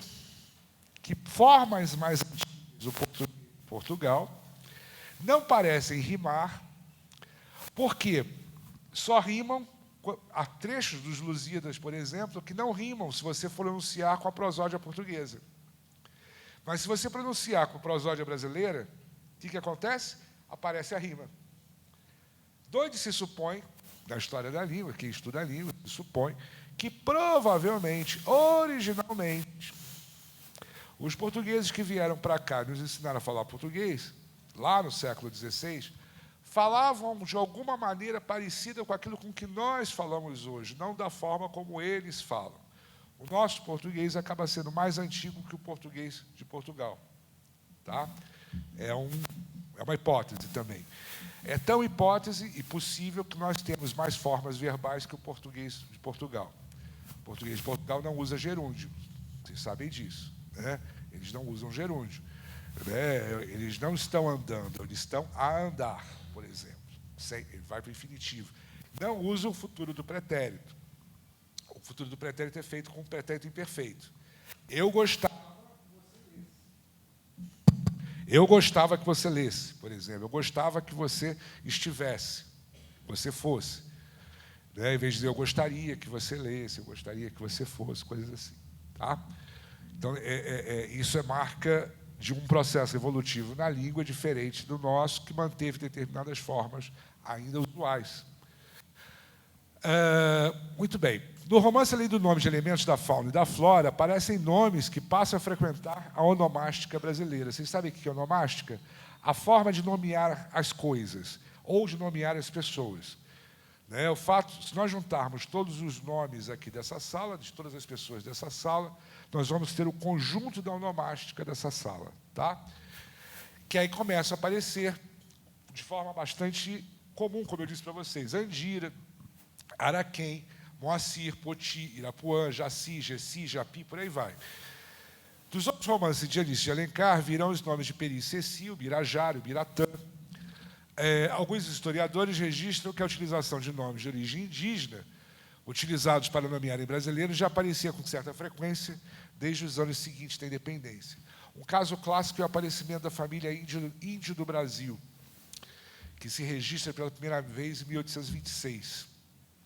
que formas mais antigas do português de Portugal não parecem rimar, porque só rimam, há trechos dos Lusíadas, por exemplo, que não rimam se você pronunciar com a prosódia portuguesa. Mas se você pronunciar com a prosódia brasileira, o que acontece? Aparece a rima. Doide se supõe, na história da língua, quem estuda a língua, se supõe, que provavelmente, originalmente, os portugueses que vieram para cá nos ensinaram a falar português, lá no século XVI, falavam de alguma maneira parecida com aquilo com que nós falamos hoje, não da forma como eles falam. O nosso português acaba sendo mais antigo que o português de Portugal. Tá? É uma hipótese também. É tão hipótese e possível que nós temos mais formas verbais que o português de Portugal. O português de Portugal não usa gerúndio, vocês sabem disso. Né? Eles não usam gerúndio. Né? Eles não estão andando, eles estão a andar, por exemplo. Ele vai para o infinitivo. Não usa o futuro do pretérito. O futuro do pretérito é feito com o pretérito imperfeito. Eu gostava que você lesse, por exemplo. Eu gostava que você estivesse, você fosse. Né? Em vez de dizer eu gostaria que você lesse, eu gostaria que você fosse, coisas assim. Tá? Então, isso marca de um processo evolutivo na língua diferente do nosso, que manteve determinadas formas ainda usuais. Muito bem. No romance, além do nome de elementos da fauna e da flora, aparecem nomes que passam a frequentar a onomástica brasileira. Vocês sabem o que é onomástica? A forma de nomear as coisas, ou de nomear as pessoas. O fato, se nós juntarmos todos os nomes aqui dessa sala, de todas as pessoas dessa sala, nós vamos ter o conjunto da onomástica dessa sala, tá? Que aí começa a aparecer de forma bastante comum, como eu disse para vocês, Andira, Araquém, Moacir, Poti, Irapuã, Jaci, Gessi, Japi, por aí vai. Dos outros romances de Anísio de Alencar virão os nomes de Peri e Cecil, Birajara, Biratã. Alguns historiadores registram que a utilização de nomes de origem indígena, utilizados para nomearem brasileiros, já aparecia com certa frequência desde os anos seguintes da independência. Um caso clássico é o aparecimento da família índio do Brasil, que se registra pela primeira vez em 1826.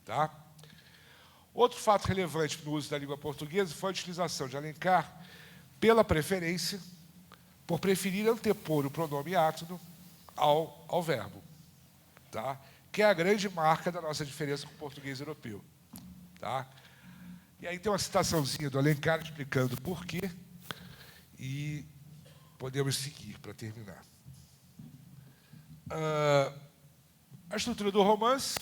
Tá? Outro fato relevante no uso da língua portuguesa foi a utilização de Alencar pela preferência, por preferir antepor o pronome átono ao verbo, tá? Que é a grande marca da nossa diferença com o português europeu. Tá? E aí tem uma citaçãozinha do Alencar explicando por quê, e podemos seguir para terminar. A estrutura do romance,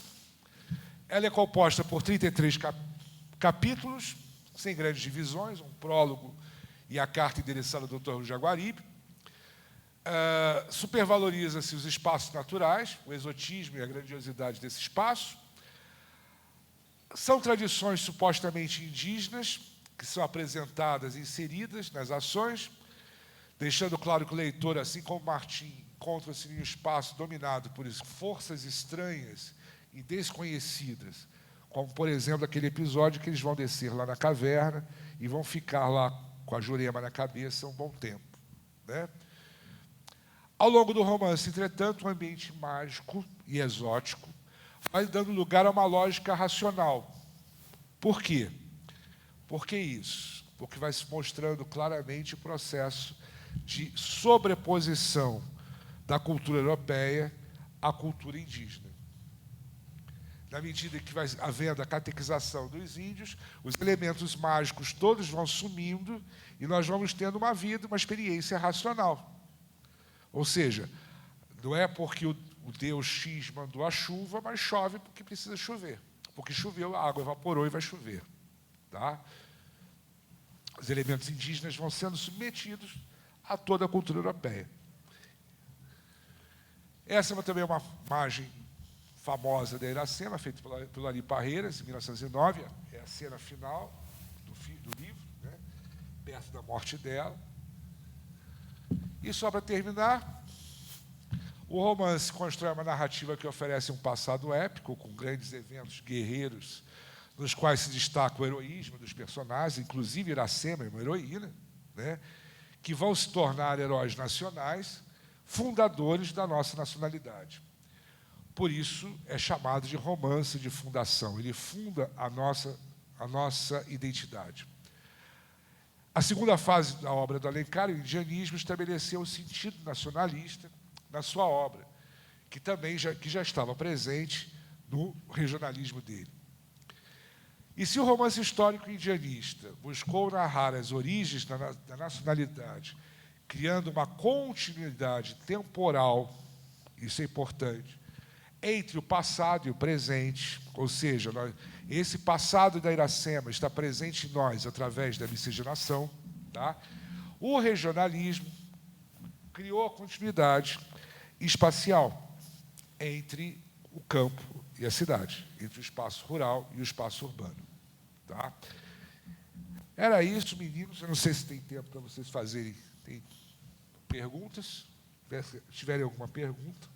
ela é composta por 33 capítulos, sem grandes divisões, um prólogo e a carta endereçada ao Dr. Jaguaribe. Supervaloriza-se os espaços naturais, o exotismo e a grandiosidade desse espaço. São tradições supostamente indígenas, que são apresentadas e inseridas nas ações, deixando claro que o leitor, assim como Martim, encontra-se em um espaço dominado por forças estranhas e desconhecidas, como, por exemplo, aquele episódio que eles vão descer lá na caverna e vão ficar lá com a Jurema na cabeça um bom tempo. Né? Ao longo do romance, entretanto, um ambiente mágico e exótico vai dando lugar a uma lógica racional. Por quê? Por que isso? Porque vai se mostrando claramente o processo de sobreposição da cultura europeia à cultura indígena. Na medida que vai havendo a catequização dos índios, os elementos mágicos todos vão sumindo e nós vamos tendo uma vida, uma experiência racional. Ou seja, não é porque o Deus X mandou a chuva, mas chove porque precisa chover. Porque choveu, a água evaporou e vai chover. Tá? Os elementos indígenas vão sendo submetidos a toda a cultura europeia. Essa também é uma imagem famosa da Iracema, feita pelo Ari Parreiras, em 1909, é a cena final do livro, né, perto da morte dela. E só para terminar, o romance constrói uma narrativa que oferece um passado épico, com grandes eventos guerreiros, nos quais se destaca o heroísmo dos personagens, inclusive Iracema é uma heroína, né, que vão se tornar heróis nacionais, fundadores da nossa nacionalidade. Por isso, é chamado de romance de fundação. Ele funda a nossa identidade. A segunda fase da obra do Alencar, o indianismo, estabeleceu o sentido nacionalista na sua obra, que já estava presente no regionalismo dele. E se o romance histórico indianista buscou narrar as origens da nacionalidade, criando uma continuidade temporal, isso é importante, entre o passado e o presente, ou seja, esse passado da Iracema está presente em nós através da miscigenação, tá? O regionalismo criou a continuidade espacial entre o campo e a cidade, entre o espaço rural e o espaço urbano. Tá? Era isso, meninos. Eu não sei se tem tempo para vocês fazerem perguntas. Se tiverem alguma pergunta.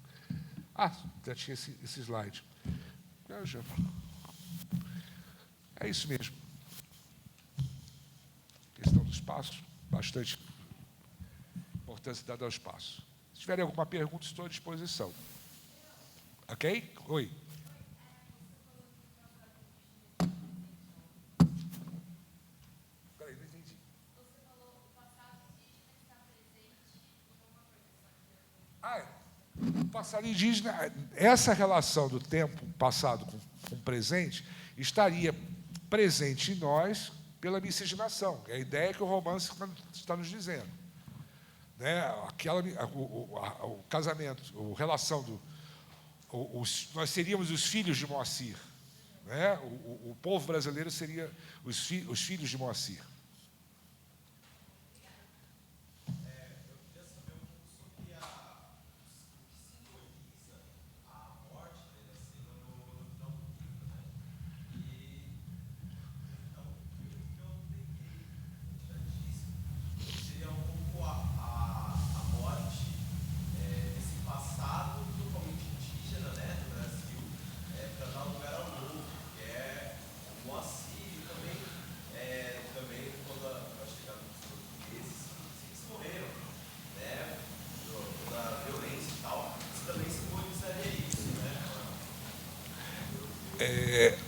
Já tinha esse slide. É isso mesmo. Questão do espaço, bastante importância dada ao espaço. Se tiverem alguma pergunta, estou à disposição. Ok? Oi. Peraí, não entendi. O passado indígena, essa relação do tempo passado com o presente, estaria presente em nós pela miscigenação, que é a ideia que o romance está nos dizendo. Né? O casamento, a relação nós seríamos os filhos de Moacir. Né? O povo brasileiro seria os filhos de Moacir.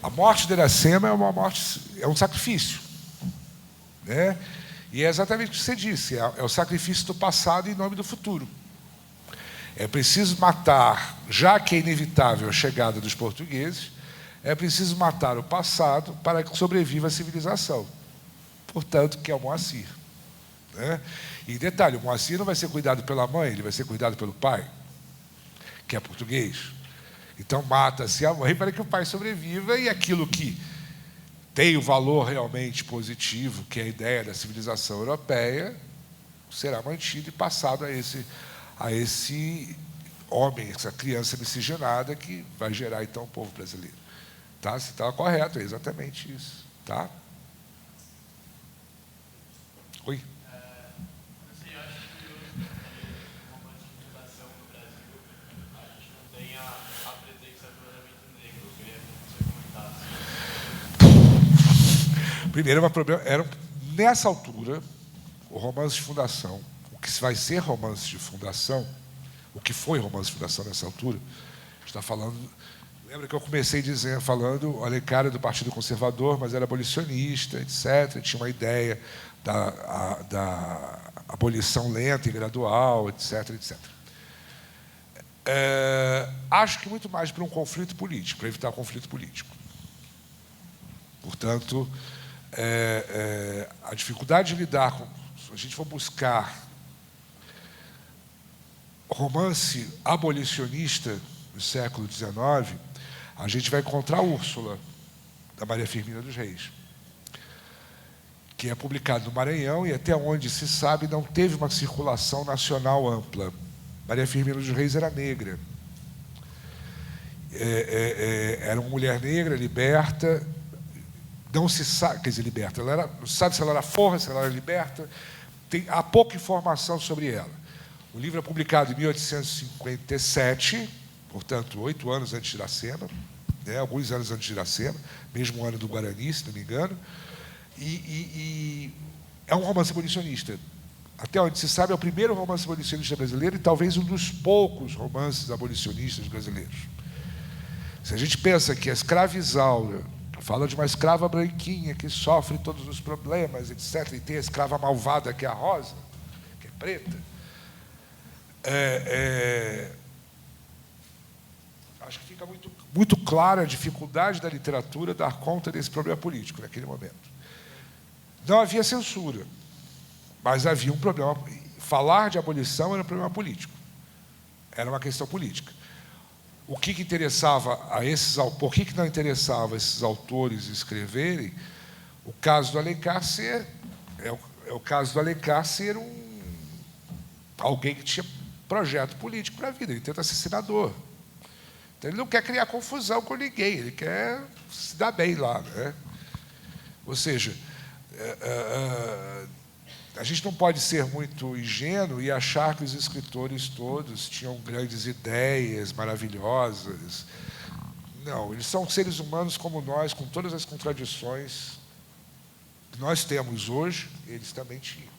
A morte de Iracema é um sacrifício, né? E é exatamente o que você disse, é o sacrifício do passado em nome do futuro. É preciso matar, já que é inevitável a chegada dos portugueses, é preciso matar o passado para que sobreviva a civilização. Portanto, que é o Moacir. Né? E detalhe, o Moacir não vai ser cuidado pela mãe, ele vai ser cuidado pelo pai, que é português. Então, mata-se a mãe para que o pai sobreviva, e aquilo que tem o valor realmente positivo, que é a ideia da civilização europeia, será mantido e passado a esse homem, essa criança miscigenada, que vai gerar, então, o povo brasileiro. Tá? Você estava correto, é exatamente isso. Tá? Oi? Você acha que hoje, uma manifestação no Brasil, a gente não tem a presença do elemento negro? Eu queria que você comentasse. Primeiro, nessa altura, o romance de fundação, o que vai ser romance de fundação, o que foi romance de fundação nessa altura, está falando. Lembra que eu comecei falando, o Alencar era do Partido Conservador, mas era abolicionista, etc. Tinha uma ideia da abolição lenta e gradual, etc. etc. Acho que muito mais para um conflito político, para evitar conflito político. Portanto, a dificuldade de lidar com. Se a gente for buscar romance abolicionista do século XIX, a gente vai encontrar Úrsula, da Maria Firmina dos Reis, que é publicado no Maranhão e, até onde se sabe, não teve uma circulação nacional ampla. Maria Firmina dos Reis era negra. Era uma mulher negra, liberta. Não se sabe, quer dizer, liberta. Não se sabe se ela era forra, se ela era liberta. Há pouca informação sobre ela. O livro é publicado em 1857, portanto, 8 anos antes de Iracema, né, alguns anos antes de Iracema, mesmo ano do Guarani, se não me engano, e é um romance abolicionista. Até onde se sabe, é o primeiro romance abolicionista brasileiro e talvez um dos poucos romances abolicionistas brasileiros. Se a gente pensa que a escrava Isaura fala de uma escrava branquinha que sofre todos os problemas, etc., e tem a escrava malvada, que é a Rosa, que é preta, acho que fica muito clara a dificuldade da literatura dar conta desse problema político naquele momento. Não havia censura, mas havia um problema. Falar de abolição era um problema político, era uma questão política. O que interessava a esses, por que não interessava esses autores escreverem? O caso do Alencar é o caso do Alencar ser alguém que tinha projeto político para a vida, ele tenta ser senador. Então, ele não quer criar confusão com ninguém, ele quer se dar bem lá. Né? Ou seja, a gente não pode ser muito ingênuo e achar que os escritores todos tinham grandes ideias maravilhosas. Não, eles são seres humanos como nós, com todas as contradições que nós temos hoje, eles também tinham.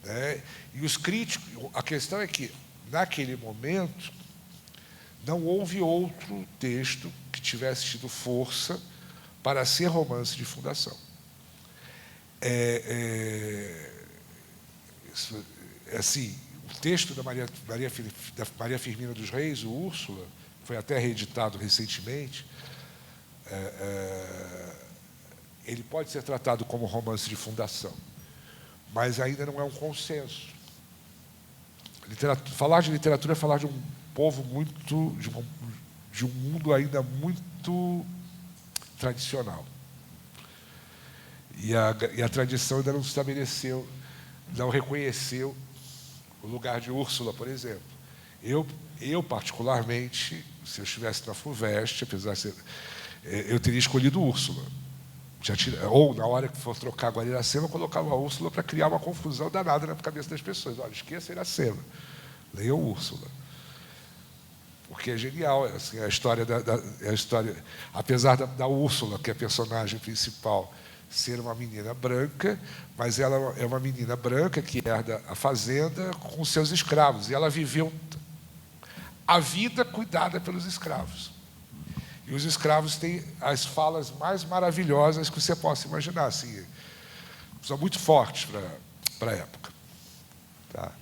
Né? E os críticos, a questão é que, naquele momento, não houve outro texto que tivesse tido força para ser romance de fundação. Assim, texto da Maria Firmina dos Reis, o Úrsula, foi até reeditado recentemente, ele pode ser tratado como romance de fundação, mas ainda não é um consenso. Falar de literatura é falar de um povo muito, de um mundo ainda muito tradicional. E a tradição ainda não estabeleceu, não reconheceu o lugar de Úrsula, por exemplo. Eu particularmente, se eu estivesse na FUVEST, apesar de ser, eu teria escolhido Úrsula. Ou, na hora que for trocar agora Iracema, eu colocava a Úrsula para criar uma confusão danada na cabeça das pessoas. Olha, esqueça Iracema, leiam Úrsula. Porque é genial, assim, a história apesar da Úrsula, que é a personagem principal, ser uma menina branca, mas ela é uma menina branca que herda a fazenda com seus escravos, e ela viveu a vida cuidada pelos escravos. E os escravos têm as falas mais maravilhosas que você possa imaginar, assim, são muito fortes para a época. Tá?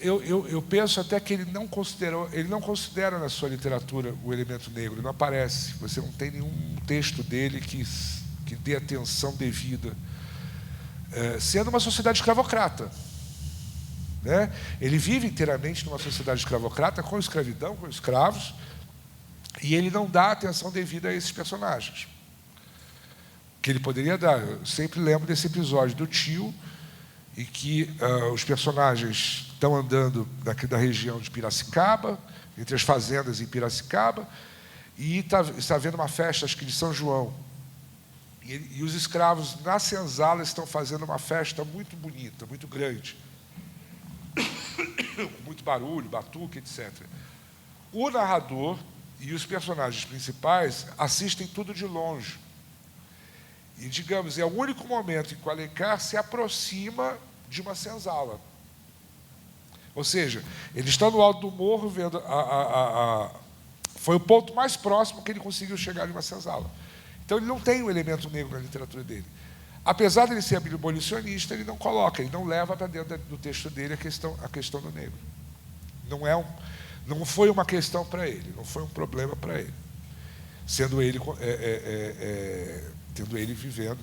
Eu penso até que ele não considera na sua literatura o elemento negro, não aparece. Você não tem nenhum texto dele que dê atenção devida, sendo uma sociedade escravocrata. Né? Ele vive inteiramente numa sociedade escravocrata, com escravidão, com escravos, e ele não dá atenção devida a esses personagens, que ele poderia dar. Eu sempre lembro desse episódio do tio, em que os personagens estão andando daqui da região de Piracicaba, entre as fazendas em Piracicaba, e está havendo uma festa, acho que de São João. E os escravos na senzala estão fazendo uma festa muito bonita, muito grande, com muito barulho, batuque, etc. O narrador e os personagens principais assistem tudo de longe. E, digamos, é o único momento em que o Alencar se aproxima de uma senzala. Ou seja, ele está no alto do morro vendo foi o ponto mais próximo que ele conseguiu chegar de uma senzala. Então, ele não tem um elemento negro na literatura dele. Apesar de ele ser abolicionista, ele não coloca, ele não leva para dentro do texto dele a questão do negro. Não foi uma questão para ele, não foi um problema para ele, sendo ele tendo ele vivendo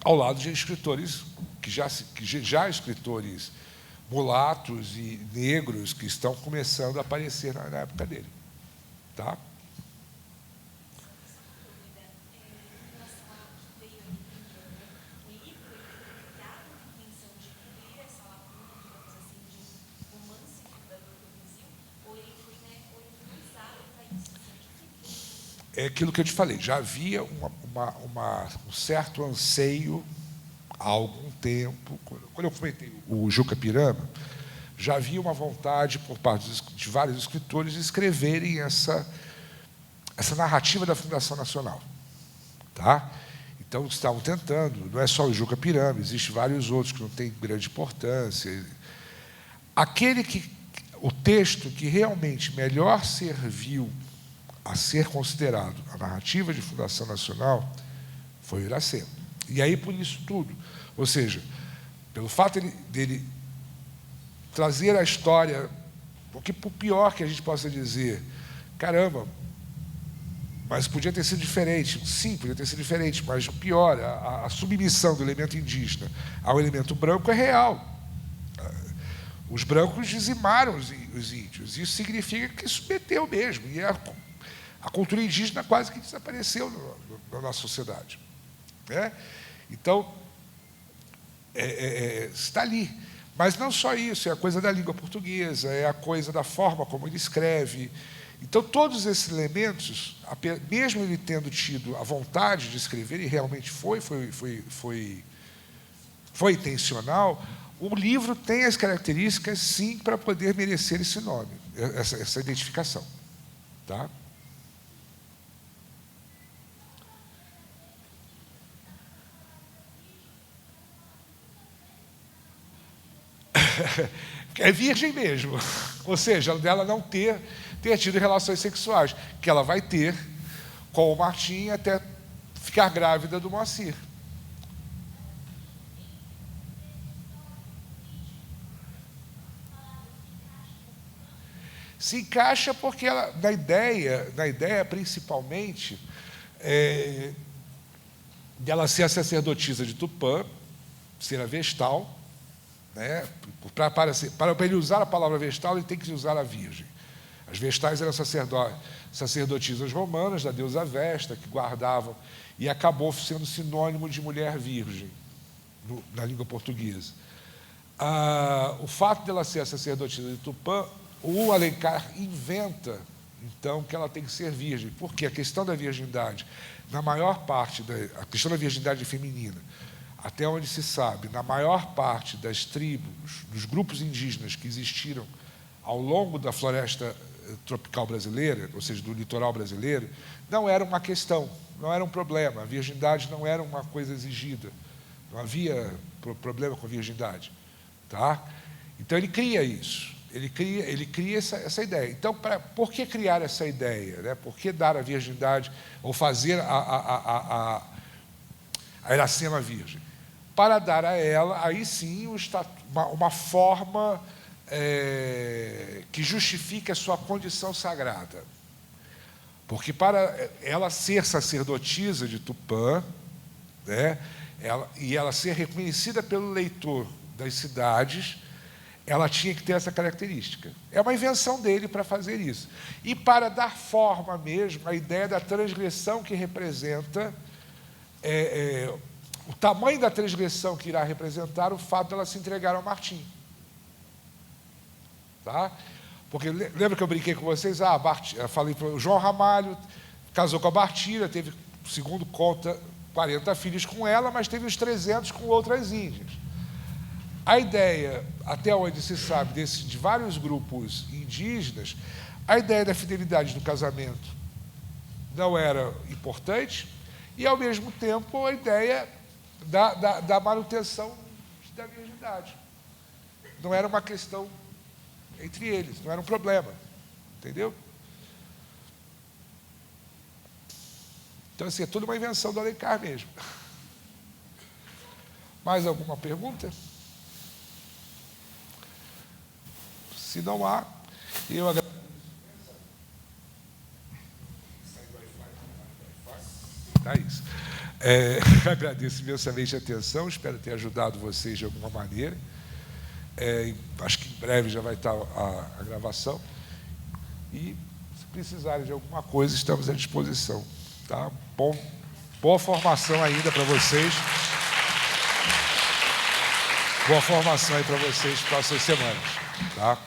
ao lado de escritores já escritores mulatos e negros que estão começando a aparecer na época dele, tá? É aquilo que eu te falei, já havia um certo anseio há algum tempo. Quando eu comentei o Juca Pirama, já havia uma vontade por parte de vários escritores de escreverem essa narrativa da Fundação Nacional. Tá? Então, estavam tentando, não é só o Juca Pirama, existem vários outros que não têm grande importância. O texto que realmente melhor serviu a ser considerado a narrativa de Fundação Nacional foi o Iracema. E aí, por isso tudo, ou seja, pelo fato dele trazer a história, porque por pior que a gente possa dizer, caramba, mas podia ter sido diferente. Sim, podia ter sido diferente, mas o pior, a submissão do elemento indígena ao elemento branco é real. Os brancos dizimaram os índios, isso significa que submeteu mesmo, e a cultura indígena quase que desapareceu na nossa sociedade. Né? Então, está ali. Mas não só isso, é a coisa da língua portuguesa, é a coisa da forma como ele escreve. Então, todos esses elementos, mesmo ele tendo tido a vontade de escrever, e realmente foi intencional, o livro tem as características, sim, para poder merecer esse nome, essa identificação. Tá? é virgem mesmo. Ou seja, dela não ter tido relações sexuais, que ela vai ter com o Martim até ficar grávida do Moacir. Se encaixa porque ela, na ideia principalmente, dela ser a sacerdotisa de Tupã, ser a vestal, né? Para ele usar a palavra vestal, ele tem que usar a virgem. As vestais eram sacerdotisas romanas, da deusa Vesta, que guardavam, e acabou sendo sinônimo de mulher virgem, na língua portuguesa. O fato dela ser a sacerdotisa de Tupã, o Alencar inventa, então, que ela tem que ser virgem, porque a questão da virgindade, na maior parte, a questão da virgindade feminina, até onde se sabe, na maior parte das tribos, dos grupos indígenas que existiram ao longo da floresta tropical brasileira, ou seja, do litoral brasileiro, não era uma questão, não era um problema. A virgindade não era uma coisa exigida, não havia problema com a virgindade, tá? Então ele cria isso, ele cria essa ideia. Então, por que criar essa ideia, né? Por que dar a virgindade ou fazer a Iracema virgem? Para dar a ela, aí sim, uma forma que justifique a sua condição sagrada. Porque para ela ser sacerdotisa de Tupã, né, e ela ser reconhecida pelo leitor das cidades, ela tinha que ter essa característica. É uma invenção dele para fazer isso. E para dar forma mesmo, a ideia da transgressão que representa, o tamanho da transgressão que irá representar o fato dela se entregar ao Martim. Tá? Porque lembra que eu brinquei com vocês? Eu falei para o João Ramalho, casou com a Bartira, teve, segundo conta, 40 filhos com ela, mas teve os 300 com outras índias. A ideia, até onde se sabe, de vários grupos indígenas, a ideia da fidelidade do casamento não era importante, e, ao mesmo tempo, a ideia da manutenção da virgindade. Não era uma questão entre eles, não era um problema, entendeu? Então, assim, é tudo uma invenção do Alencar mesmo. Mais alguma pergunta? Se não há, eu agradeço. Tá isso. Agradeço imensamente a atenção, espero ter ajudado vocês de alguma maneira. Acho que em breve já vai estar a gravação. E, se precisarem de alguma coisa, estamos à disposição. Tá? Boa formação ainda para vocês. Boa formação aí para vocês próximas semanas. Tá?